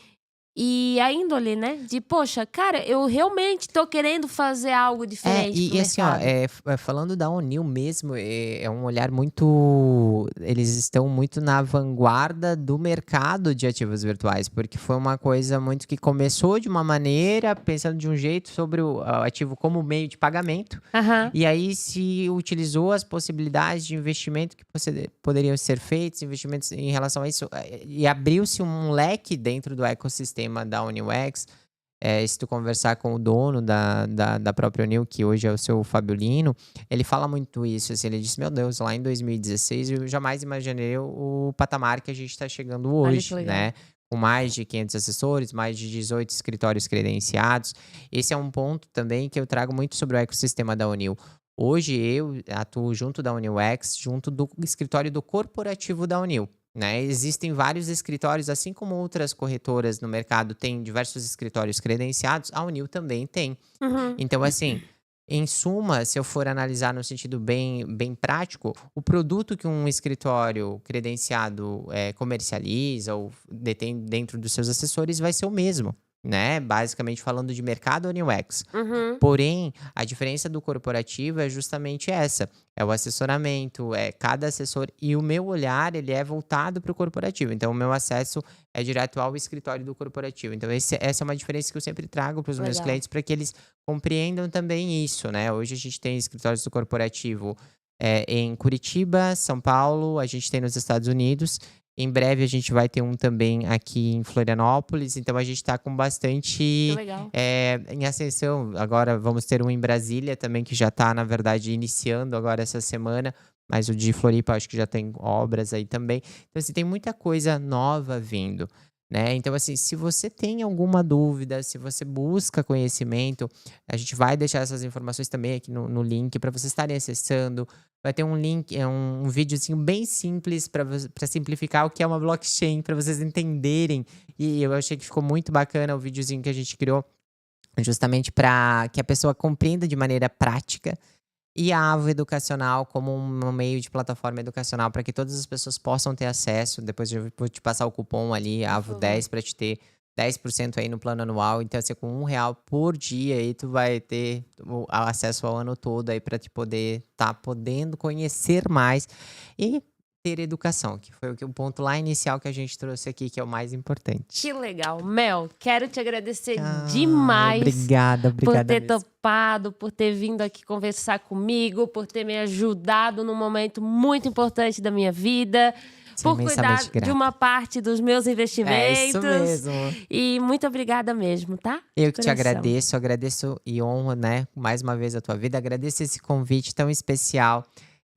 E a índole, né, de: "Poxa, cara, eu realmente tô querendo fazer algo É, diferente para o e assim, ó, mercado". falando da Unil mesmo, é um olhar muito. Eles estão muito na vanguarda do mercado de ativos virtuais, porque foi uma coisa muito que começou de uma maneira, pensando de um jeito sobre o ativo como meio de pagamento, Aham. e aí se utilizou as possibilidades de investimento que poderiam ser feitos, investimentos em relação a isso, e abriu-se um leque dentro do ecossistema da UniUX. Se tu conversar com o dono da própria Unil, que hoje é o seu Fábio Lino, ele fala muito isso, assim, ele disse: "Meu Deus, lá em 2016 eu jamais imaginei o patamar que a gente está chegando Olha que hoje, legal. né, com mais de 500 assessores, mais de 18 escritórios credenciados". Esse é um ponto também que eu trago muito sobre o ecossistema da Unil. Hoje eu atuo junto da UniUX, junto do escritório do corporativo da Unil, né? Existem vários escritórios, assim como outras corretoras no mercado têm diversos escritórios credenciados, a Unil também tem. Uhum. Então, assim, em suma, se eu for analisar no sentido bem prático, o produto que um escritório credenciado comercializa ou detém dentro dos seus assessores vai ser o mesmo, né? Basicamente falando de mercado UniUX. Uhum. Porém, a diferença do corporativo é justamente essa, é o assessoramento, é cada assessor e o meu olhar, ele é voltado para o corporativo, então o meu acesso é direto ao escritório do corporativo. Então essa é uma diferença que eu sempre trago para os meus Legal. clientes, para que eles compreendam também isso, né. Hoje a gente tem escritórios do corporativo, em Curitiba, São Paulo, a gente tem nos Estados Unidos, em breve a gente vai ter um também aqui em Florianópolis, então a gente está com Que bastante legal. em ascensão. Agora vamos ter um em Brasília também, que já está, na verdade, iniciando agora essa semana, mas o de Floripa acho que já tem obras aí também. Então, assim, tem muita coisa nova vindo, né? Então, assim, se você tem alguma dúvida, se você busca conhecimento, a gente vai deixar essas informações também aqui no link para vocês estarem acessando. Vai ter um link, um videozinho bem simples para simplificar o que é uma blockchain, para vocês entenderem. E eu achei que ficou muito bacana o videozinho que a gente criou. Justamente para que a pessoa compreenda de maneira prática, e a Avo Educacional como um meio de plataforma educacional para que todas as pessoas possam ter acesso. Depois eu vou te passar o cupom ali, Por avo favor. 10 para te ter 10% aí no plano anual. Então, assim, com R$ 1 por dia aí tu vai ter o acesso ao ano todo aí para te poder tá podendo conhecer mais e ter educação, que foi o ponto lá inicial que a gente trouxe aqui, que é o mais importante. Que legal. Mel, quero te agradecer Ai, demais obrigada, por obrigada ter mesmo. topado, por ter vindo aqui conversar comigo, por ter me ajudado num momento muito importante da minha vida, Sou por cuidar imensamente de grata. uma parte dos meus É isso investimentos. mesmo. E muito obrigada mesmo, tá? De Eu que te coração. agradeço e honro, né, mais uma vez a tua vida. Agradeço esse convite tão especial.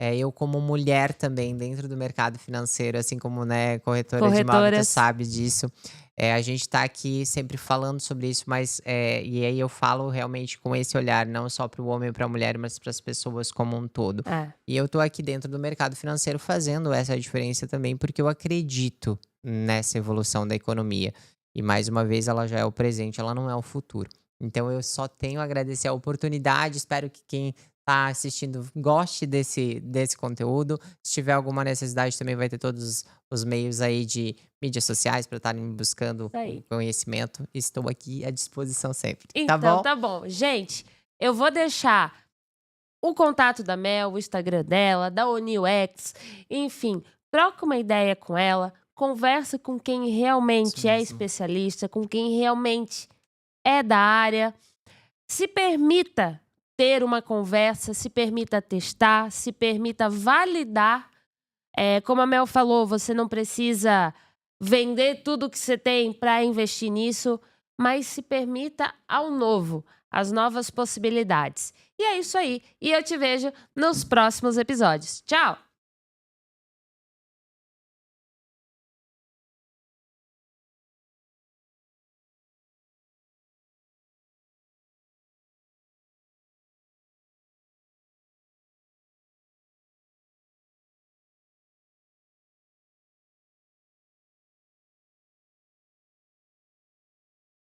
Eu como mulher também dentro do mercado financeiro, assim como, né, corretora de imóvel, tu Corretoras. sabe disso. A gente tá aqui sempre falando sobre isso, mas, e aí eu falo realmente com esse olhar, não só para o homem e para a mulher, mas para as pessoas como um todo. É, E eu tô aqui dentro do mercado financeiro fazendo essa diferença também, porque eu acredito nessa evolução da economia. E mais uma vez ela já é o presente, ela não é o futuro. Então eu só tenho a agradecer a oportunidade, espero que quem tá assistindo goste desse conteúdo. Se tiver alguma necessidade também vai ter todos os meios aí de mídias sociais para estarem buscando Isso aí. conhecimento. Estou aqui à disposição sempre, tá Então, bom? tá bom. Gente, eu vou deixar o contato da Mel, o Instagram dela, da O'Neil X, enfim, troca uma ideia com ela, conversa com quem Isso realmente é mesmo. especialista, com quem realmente é da área. Se permita ter uma conversa, se permita testar, se permita validar. Como a Mel falou, você não precisa vender tudo que você tem para investir nisso, mas se permita ao novo, as novas possibilidades. E é isso aí. E eu te vejo nos próximos episódios. Tchau!